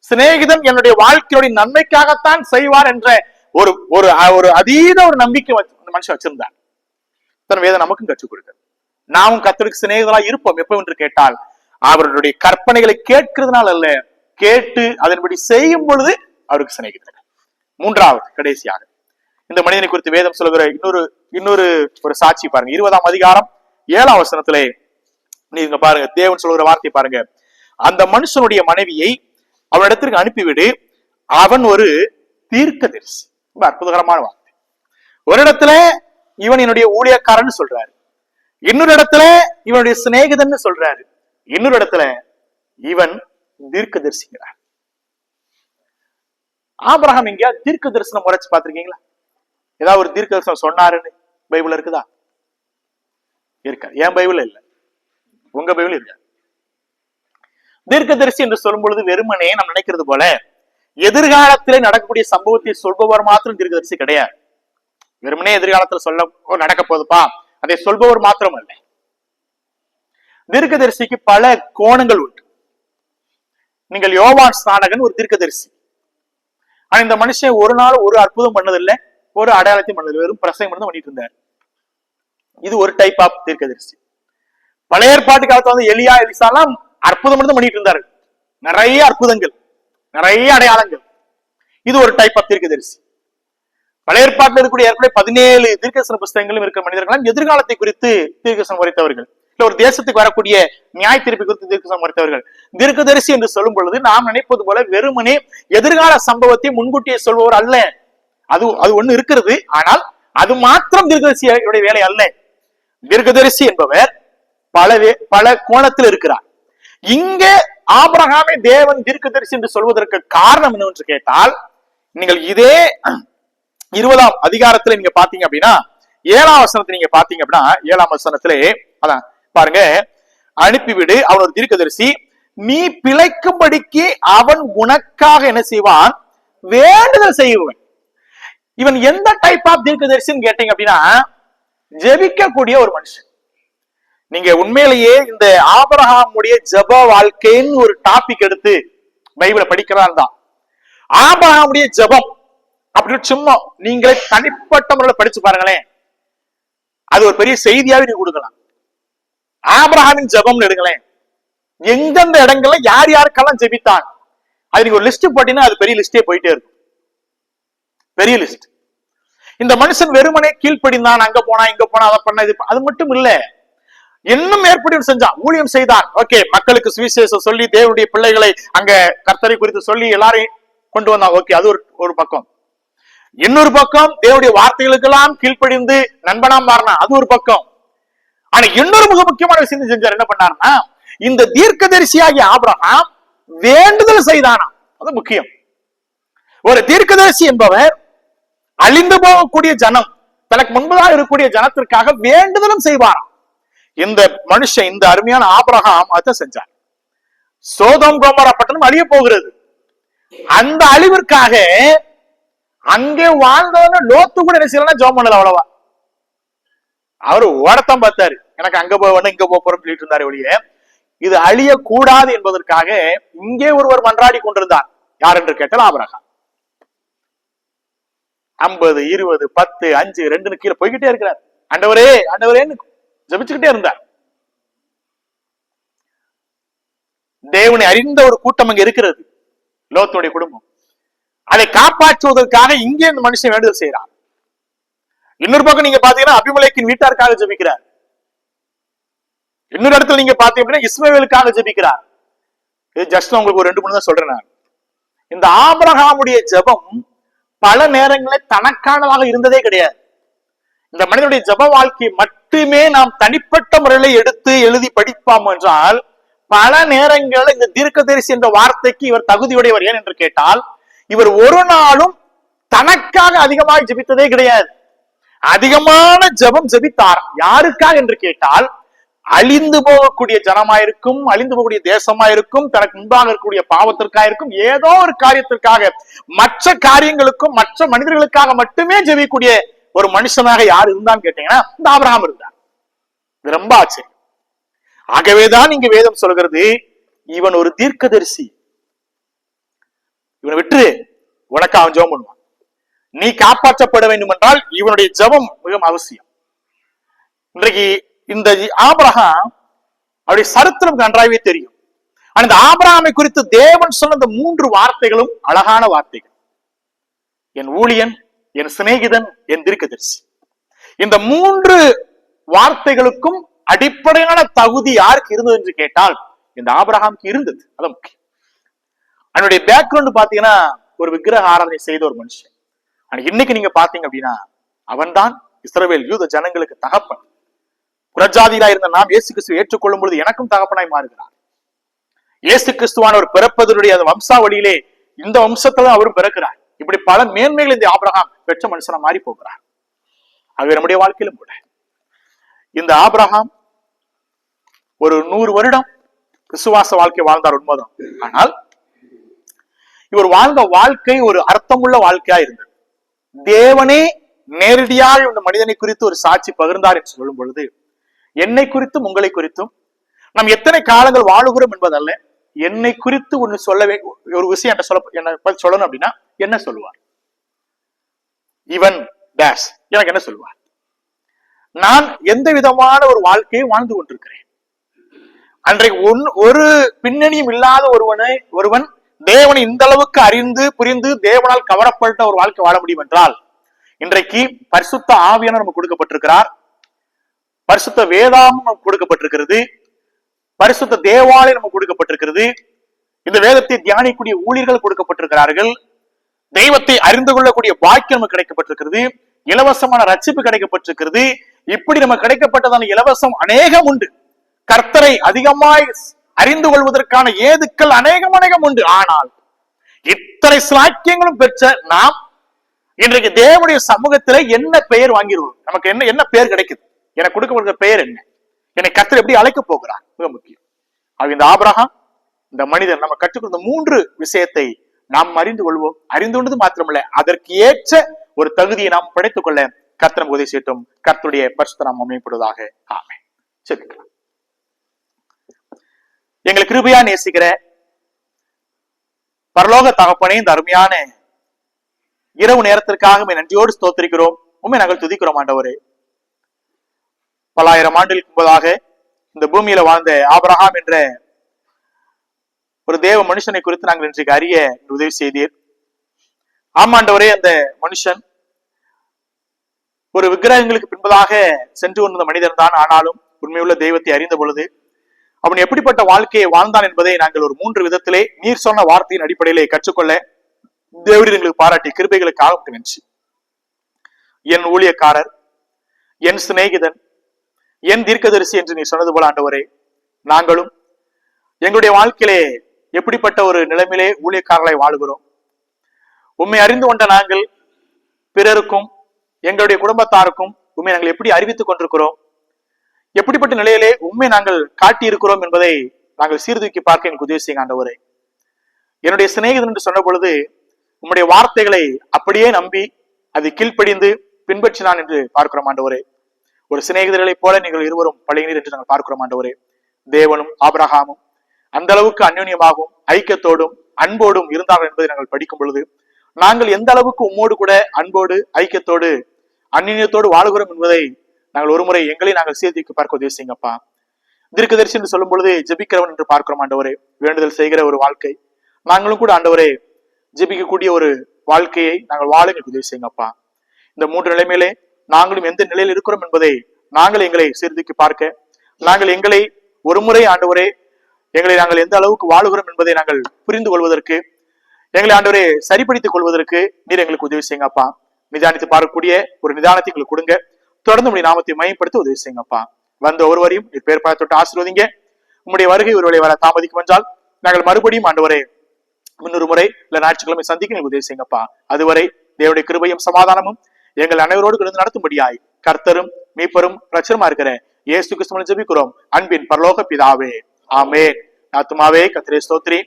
சிநேகிதன் என்னுடைய வாழ்க்கையுடைய நன்மைக்காகத்தான் செய்வார் என்ற ஒரு ஒரு ஒரு அதீத ஒரு நம்பிக்கை மனுஷன் வச்சிருந்தார். வேதம் நமக்கும் கற்றுக் கொடுக்க, நாமும் கர்த்தருக்கு சிநேகிதரா இருப்போம் எப்ப என்று கேட்டால், அவருடைய கற்பனைகளை கேட்கிறதுனால அல்ல, கேட்டு அதன்படி செய்யும் பொழுது அவருக்கு சிநேகிதர். மூன்றாவது கடைசியாக இந்த மனிதனை குறித்து வேதம் சொல்லுகிற இன்னொரு ஒரு சாட்சி பாருங்க. 20ஆம் அதிகாரம் 7ஆம் வசனத்திலே நீங்க பாருங்க, தேவன் சொல்லுகிற வார்த்தை பாருங்க. அந்த மனுஷனுடைய மனைவியை அவனிடத்திற்கு அனுப்பிவிடு, அவன் ஒரு தீர்க்கதரிசி. ரொம்ப அற்புதகரமான வார்த்தை. ஒரு இடத்துல இவன் என்னுடைய ஊழியக்காரன் சொல்றாரு, இன்னொரு இடத்துல இவனுடைய சிநேகிதன் சொல்றாரு, இன்னொரு இடத்துல இவன் தீர்க்கதரிசிங்கிறார். ஆபிரகாம் எங்கயா தீர்க்க தரிசனம் முறைச்சு பாத்திருக்கீங்களா? ஏதாவது ஒரு தீர்க்க தரிசனம் சொன்னாருன்னு பைபிள் இருக்குதா? இருக்காது. என் பைபிள் இல்ல, உங்க பைபிள் இருக்காது. தீர்க்கதரிசி என்று சொல்லும் பொழுது வெறுமனே நம்ம நினைக்கிறது போல எதிர்காலத்திலே நடக்கக்கூடிய சம்பவத்தை சொல்பவர் மாத்திரம் தீர்க்கதரிசி கிடையாது. வெறுமனே எதிர்காலத்துல சொல்ல நடக்க போதுப்பா அதை சொல்பவர் மாத்திரம் அல்ல. தீர்க்கதரிசிக்கு பல கோணங்கள் உண்டு. நீங்கள் யோவான் ஸ்நானகன் ஒரு தீர்க்கதரிசி. ஆனா இந்த மனுஷன் ஒரு நாள் ஒரு அற்புதம் பண்ணதில்லை, ஒரு அடையாளத்தையும் பண்ணதில்லை, வெறும் பிரசங்கம் மட்டும் பண்ணிட்டு இருந்தார். இது ஒரு டைப் ஆஃப் தீர்க்கதரிசி. பழைய ஏற்பாட்டு காலத்துல வந்து எலியா எலிசாலாம் அற்புதம் மட்டும் பண்ணிட்டு இருந்தாரு, நிறைய அற்புதங்கள், நிறைய அடையாளங்கள். இது ஒரு டைப் ஆஃப் தீர்க்கதரிசி. பழைய ஏற்பாட்டில் இருக்கக்கூடிய ஏற்கனவே 17 தீர்க்கதரிசன புஸ்தகங்களும் இருக்கிற மனிதர்கள் எதிர்காலத்தை குறித்து தீர்க்கதரிசனம் உரைத்தவர்கள், இல்ல ஒரு தேசத்துக்கு வரக்கூடிய நியாய தீர்ப்பு குறித்து தீர்க்கதரிசனம் உரைத்தவர்கள். தீர்க்கதரிசி என்று சொல்லும் பொழுது நாம் நினைப்பது போல வெறுமனே எதிர்கால சம்பவத்தை முன்கூட்டியே சொல்பவர் அல்ல. அது ஒண்ணு இருக்கிறது, ஆனால் அது மாத்திரம் தீர்க்கதரிசியுடைய வேலை அல்ல. தீர்க்கதரிசி என்பவர் பல கோணத்தில் இருக்கிறார். இங்க ஆபிரகாமை தேவன் தீர்க்கதரிசி என்று சொல்வதற்கு காரணம் என்னவென்று கேட்டால், நீங்கள் இதே 20ஆம் அதிகாரத்துல நீங்க பாத்தீங்க அப்படின்னா 7ஆம் வசனத்தை நீங்க பாத்தீங்க அப்படின்னா 7ஆம் வசனத்திலே அதான் பாருங்க, அனுப்பிவிடு, அவன் ஒரு தீர்க்கதரிசி, நீ பிழைக்கும்படிக்கு அவன் உனக்காக என்ன செய்வான், வேண்டுதல் செய்வான். இவன் எந்த டைப் ஆஃப் தீர்க்கதரிசின்னு கேட்டீங்க அப்படின்னா ஜெபிக்கக்கூடிய ஒரு மனுஷன். நீங்க உண்மையிலேயே இந்த ஆபிரகாமுடைய ஜெப வாழ்க்கைன்னு ஒரு டாபிக் எடுத்து பைபிளை படிக்கிறான் தான். ஆபிரகாமுடைய ஜெபம் அப்படின்னு சும்மா நீங்களே தனிப்பட்ட முறையில் படிச்சு பாருங்களேன், அது ஒரு பெரிய செய்தியாவே நீங்க கொடுக்கலாம். ஆபிரகாமின் ஜெபம்னு எடுங்களேன், எந்தெந்த இடங்கள்ல யார் யாருக்கெல்லாம் ஜெபித்தான், அது நீங்க ஒரு லிஸ்ட் போட்டீங்கன்னா அது பெரிய லிஸ்டே போயிட்டே இருக்கும், பெரிய லிஸ்ட். இந்த மனுஷன் வெறுமனே கீழ்ப்படிந்தான், அங்க போனா இங்க போனா அதை பண்ண இது அது மட்டும் இல்ல, இன்னும் ஏற்படி செஞ்சான், ஊழியம் செய்தான். ஓகே, மக்களுக்கு சுவிசேஷம் சொல்லி தேவனுடைய பிள்ளைகளை அங்க கர்த்தரை குறித்து சொல்லி எல்லாரையும் கொண்டு வந்தான். ஓகே, அது ஒரு பக்கம். இன்னொரு பக்கம் தேவனுடைய வார்த்தைகளுக்கெல்லாம் கீழ்ப்படிந்து நண்பனாம் மாறினா, அது ஒரு பக்கம். ஆனா இன்னொரு மிக முக்கியமான விஷயம் செஞ்சார். என்ன பண்ணாருன்னா, இந்த தீர்க்கதரிசியாகிய ஆபிரகாம் வேண்டுதல் செய்தானா, அது முக்கியம். ஒரு தீர்க்கதரிசி என்பவர் அழிந்து போகக்கூடிய ஜனம், தனக்கு முன்பதாக இருக்கக்கூடிய ஜனத்திற்காக வேண்டுதலும் செய்வாராம். இந்த மனுஷன், இந்த அருமையான ஆபிரகாம் அதை செஞ்சார். சோதோம் கோமோரா பட்டணம் அழிய போகிறது. அந்த அழிவிற்காக அங்கே வாழ்ந்தவன லோத்து கூட என்ன செய்யலாம், ஜெபம் பண்ணல அவ்வளவா. அவரு ஓடத்தான் பார்த்தாரு, எனக்கு அங்க போவேன் இங்க போறோம்னு சொல்லிட்டு இருந்தாரு ஒழிய இது அழியக்கூடாது என்பதற்காக இங்கே ஒருவர் மன்றாடி கொண்டிருந்தார். யார் என்று கேட்டால் ஆபிரகாம். 50, 20, 10, 5, 2 கீழே போய்கிட்டே இருக்கிறார். ஆண்டவரே ஆண்டவரேன்னு ஜெபிச்சுக்கிட்டே இருந்தார். தேவனை அறிந்த ஒரு கூட்டம் அங்க இருக்கிறது, லோத்துடைய குடும்பம். அதை காப்பாற்றுவதற்காக இங்கே இந்த மனுஷன் வேண்டுதல் செய்யறான். இன்னொரு பக்கம் நீங்க பாத்தீங்கன்னா அபிமெலேக்கின் வீட்டாருக்காக ஜெபிக்கிறார். இன்னொரு இடத்துல நீங்க பாத்தீங்கன்னா இஸ்மவேலுக்காக ஜெபிக்கிறார். இது ஜஸ்ட் உங்களுக்கு ஒரு 2-3 தான் சொல்றேன் நான். இந்த ஆபிரகாமுடைய ஜெபம் பல நேரங்களில் தனக்கானதாக இருந்ததே கிடையாது. இந்த மனிதனுடைய ஜெப வாழ்க்கை மட்டுமே நாம் தனிப்பட்ட முறையில எடுத்து எழுதி படிப்போம் என்றால், பல நேரங்களில் இந்த தீர்க்கதரிசி என்ற வார்த்தைக்கு இவர் தகுதியுடையவர். ஏன் என்று கேட்டால், இவர் ஒரு நாளும் தனக்காக அதிகமாக ஜெபித்ததே கிடையாது. அதிகமான ஜெபம் ஜெபித்தார். யாருக்காக என்று கேட்டால், அழிந்து போகக்கூடிய ஜனமாயிருக்கும், அழிந்து போகக்கூடிய தேசமாயிருக்கும், தனக்கு முன்பாக இருக்கக்கூடிய பாவத்திற்காக, ஏதோ ஒரு காரியத்திற்காக, மற்ற காரியங்களுக்கும் மற்ற மனிதர்களுக்காக மட்டுமே ஜெபிக்கக்கூடிய ஒரு மனுஷனாக யார் இருந்தான்னு கேட்டீங்கன்னா இந்த ஆபிரகாம் இருந்தார். இது ரொம்ப ஆச்சரியம். ஆகவேதான் இங்கு வேதம் சொல்கிறது, இவன் ஒரு தீர்க்கதரிசி, இவனை விட்டு உனக்கு அவன் ஜெபம் பண்ணுவான். நீ காப்பாற்றப்பட வேண்டும் என்றால் இவனுடைய ஜெபம் மிகவும் அவசியம். இன்றைக்கு இந்த ஆபிரகாம் அவருடைய சரித்திரம் நன்றாகவே தெரியும். அந்த ஆபிரகாமை குறித்து தேவன் சொன்ன இந்த 3 வார்த்தைகளும் அழகான வார்த்தைகள். என் ஊழியன், என் சிநேகிதன், என் தீர்க்கதரிசி. இந்த 3 வார்த்தைகளுக்கும் அடிப்படையான தகுதி யாருக்கு இருந்தது என்று கேட்டால் இந்த ஆபிரகாமுக்கு இருந்தது. அதான் முக்கியம். அவனுடைய பேக்ரவுண்ட் பாத்தீங்கன்னா ஒரு விக்கிரக ஆராதனை செய்த ஒரு மனுஷன். இன்னைக்கு நீங்க பாத்தீங்க அப்படின்னா அவன்தான் இஸ்ரவேல் யூத ஜனங்களுக்கு தகப்பன். புறஜாதிகளா இருந்த நாம் இயேசு கிறிஸ்துவை ஏற்றுக்கொள்ளும் பொழுது எனக்கும் தகப்பனாய் மாறுகிறார். இயேசு கிறிஸ்துவானவர் பிறப்பதனுடைய அந்த வம்சாவளியிலே இந்த வம்சத்துல அவரும் பிறக்கிறார். இப்படி பல மேன்மைகள் இந்த ஆபிரகாம் பெற்ற மனுஷனா மாறி போகிறார். ஆகவே நம்முடைய வாழ்க்கையிலும் கூட இந்த ஆபிரகாம் ஒரு 100 வருடம் விசுவாச வாழ்க்கை வாழ்ந்தார் உண்மைதான். ஆனால் இவர் வாழ்ந்த வாழ்க்கை ஒரு அர்த்தமுள்ள வாழ்க்கையா இருந்தது. தேவனே நேரடியாக இந்த மனிதனை குறித்து ஒரு சாட்சி பகிர்ந்தார் என்று சொல்லும் பொழுது, என்னை குறித்தும் உங்களை குறித்தும் நாம் எத்தனை காலங்கள் வாழுகிறோம் என்பதல்ல, என்னை குறித்து ஒண்ணு ஒரு விஷயம் என்ன சொல்லணும் அப்படின்னா என்ன சொல்லுவார்? இவன் டேஷ் எனக்கு என்ன சொல்லுவார்? நான் எந்த விதமான ஒரு வாழ்க்கையை வாழ்ந்து கொண்டிருக்கிறேன். அன்றைக்கு ஒரு பின்னணியும் இல்லாத ஒருவன் தேவனை இந்த அளவுக்கு அறிந்து புரிந்து தேவனால் கவரப்பட்ட ஒரு வாழ்க்கை வாழ முடியும் என்றால், இன்றைக்கு பரிசுத்த ஆவியானவர் நமக்கு கொடுக்கப்பட்டிருக்கிறார், பரிசுத்த வேதாகமம் நமக்கு கொடுக்கப்பட்டிருக்கிறது, பரிசுத்த தேவாலயம் நமக்கு கொடுக்கப்பட்டிருக்கிறது, இந்த வேதத்தை தியானிக்கூடிய ஊழியர்கள் கொடுக்கப்பட்டிருக்கிறார்கள், தெய்வத்தை அறிந்து கொள்ளக்கூடிய பாக்கியம் நமக்கு கிடைக்கப்பட்டிருக்கிறது, இலவசமான ரட்சிப்பு கிடைக்கப்பட்டிருக்கிறது. இப்படி நமக்கு கிடைக்கப்பட்டதான இலவசம் அநேகம் உண்டு. கர்த்தரை அதிகமாய் அறிந்து கொள்வதற்கான ஏதுக்கள் அநேகம் உண்டு. ஆனால் இத்தனை சாக்கியங்களும் பெற்ற நாம் இன்றைக்கு தேவனுடைய சமூகத்தில என்ன பெயர் வாங்கிடுவோம்? நமக்கு என்ன பெயர் கிடைக்குது? எனக்கு கொடுக்கப்படுகிற பெயர் என்ன? என்னை கர்த்தர் எப்படி அழைக்க போகிறார்? மிக முக்கியம். இந்த ஆபிரகாம், இந்த மனிதன் நம்ம கற்றுக் கொடுத்த 3 விஷயத்தை நாம் அறிந்து கொள்வோம். அறிந்து கொண்டது மாத்திரமல்ல, அதற்கு ஏற்ற ஒரு தகுதியை நாம் படைத்துக் கொள்ள கர்த்தர் உதவி செய்யட்டும். கர்த்தருடைய பரிசுத்த நாமம் மேம்படுவதாக. ஆமென். செபிக்கலாம். எங்களை கிருபையா நேசிக்கிற பரலோக தகப்பனே, இந்த அருமையான இரவு நேரத்திற்காக நன்றியோடு ஸ்தோத்திரிக்கிறோம். உண்மை நாங்கள் துதிக்கிறோம் ஆண்டவரே. பல ஆயிரம் ஆண்டுகளுக்கு முன்பதாக இந்த பூமியில வாழ்ந்த ஆபிரகாம் என்ற ஒரு தேவ மனுஷனை குறித்து நாங்கள் இன்றைக்கு அறிய உதவி செய்தீர். ஆமாண்டவரே, அந்த மனுஷன் ஒரு விக்கிரகங்களுக்கு பின்பதாக சென்று கொண்டிருந்த மனிதன் தான். ஆனாலும் உண்மையுள்ள தெய்வத்தை அறிந்த பொழுது அவன் எப்படிப்பட்ட வாழ்க்கையை வாழ்ந்தான் என்பதை நாங்கள் ஒரு 3 விதத்திலே நீர் சொன்ன வார்த்தையின் அடிப்படையிலே கற்றுக்கொள்ள தேவரீர் எங்களுக்கு பாராட்டி கிருபைகளுக்காக நன்றி. என் ஊழியக்காரர், என் சிநேகிதன், என் தீர்க்கதரிசி என்று நீ சொன்னது போல ஆண்டவரே, நாங்களும் எங்களுடைய வாழ்க்கையிலே எப்படிப்பட்ட ஒரு நிலைமையிலே ஊழியக்காரர்களை வாழுகிறோம். உண்மை அறிந்து கொண்ட நாங்கள் பிறருக்கும் எங்களுடைய குடும்பத்தாருக்கும் உண்மை நாங்கள் எப்படி அறிவித்துக் கொண்டிருக்கிறோம், எப்படிப்பட்ட நிலையிலே உண்மை நாங்கள் காட்டி இருக்கிறோம் என்பதை நாங்கள் சீர்தூக்கி பார்க்க எனக்கு உதவி செய்யுங்க ஆண்டவரே. என்னுடைய சிநேகிதன் என்று சொன்ன பொழுது உம்முடைய வார்த்தைகளை அப்படியே நம்பி அதை கீழ்ப்படிந்து பின்பற்றினான் என்று பார்க்கிறோம் ஆண்டவரே. ஒரு சிநேகிதர்களைப் போல நீங்கள் இருவரும் பழகினீர் என்று நாங்கள் பார்க்கிறோம் ஆண்டவரே. தேவனும் ஆபிரகாமும் அந்த அளவுக்கு அந்யோன்யமாகவும் ஐக்கியத்தோடும் அன்போடும் இருந்தார்கள் என்பதை நாங்கள் படிக்கும் பொழுது நாங்கள் எந்த அளவுக்கு உம்மோடு கூட அன்போடு ஐக்கியத்தோடு அந்நியத்தோடு வாழுகிறோம் என்பதை நாங்கள் ஒருமுறை எங்களை நாங்கள் சீர்தூக்கி பார்க்க உதவி செய்யுங்கப்பா. தீர்க்கதரிசி என்று சொல்லும் பொழுது ஜெபிக்கிறவன் என்று பார்க்கிறோம் ஆண்டவரே. வேண்டுதல் செய்கிற ஒரு வாழ்க்கை நாங்களும் கூட ஆண்டவரே ஜெபிக்கக்கூடிய ஒரு வாழ்க்கையை நாங்கள் வாழ எங்களுக்கு உதவி செய்யுங்கப்பா. இந்த 3 நிலைமையிலே நாங்களும் எந்த நிலையில் இருக்கிறோம் என்பதை நாங்கள் எங்களை சீர்தூக்கி பார்க்க, நாங்கள் எங்களை ஒருமுறை ஆண்டவரே எங்களை நாங்கள் எந்த அளவுக்கு வாழுகிறோம் என்பதை நாங்கள் புரிந்து கொள்வதற்கு, எங்களை ஆண்டவரே சரிப்படுத்திக் கொள்வதற்கு நீர் எங்களுக்கு உதவி செய்யுங்கப்பா. நிதானித்து பார்க்கக்கூடிய ஒரு நிதானத்தை எங்களுக்கு கொடுங்க. தொடர்ந்து உங்களுடைய நாமத்தை மையப்படுத்த உதவி செய்யுங்கப்பா. வந்த ஒருவரையும் நீர் பேர் பார்த்துட்டு ஆசீர்வதிங்க. உங்களுடைய வருகை ஒருவேளை வர தாமதிக்கும் என்றால் நாங்கள் மறுபடியும் ஆண்டவரே இன்னொரு முறை இல்ல ஞாயிற்றுக்கிழமை சந்திக்க நீங்க உதவி செய்யுங்கப்பா. அதுவரை தேவனுடைய கிருபையும் சமாதானமும் எங்கள் அனைவரோடு கிடந்து நடத்தும்படியாய் கர்த்தரும் மீட்பரும் இரட்சகருமா இருக்கிற இயேசு கிறிஸ்துவின் ஜெபிக்கிறோம் அன்பின் பரலோக பிதாவே. ஆமென். ஆத்துமாவே கர்த்தரை ஸ்தோத்திரி,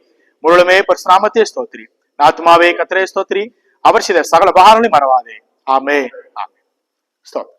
முழுமே பரிசுத்த நாமத்தை ஸ்தோத்திரி. ஆத்துமாவே கர்த்தரை ஸ்தோத்திரி, அவர் செய்த சகல உபகாரங்களையும் மறவாதே. ஆமென். ஆமென். ஸ்தோத்திரம்.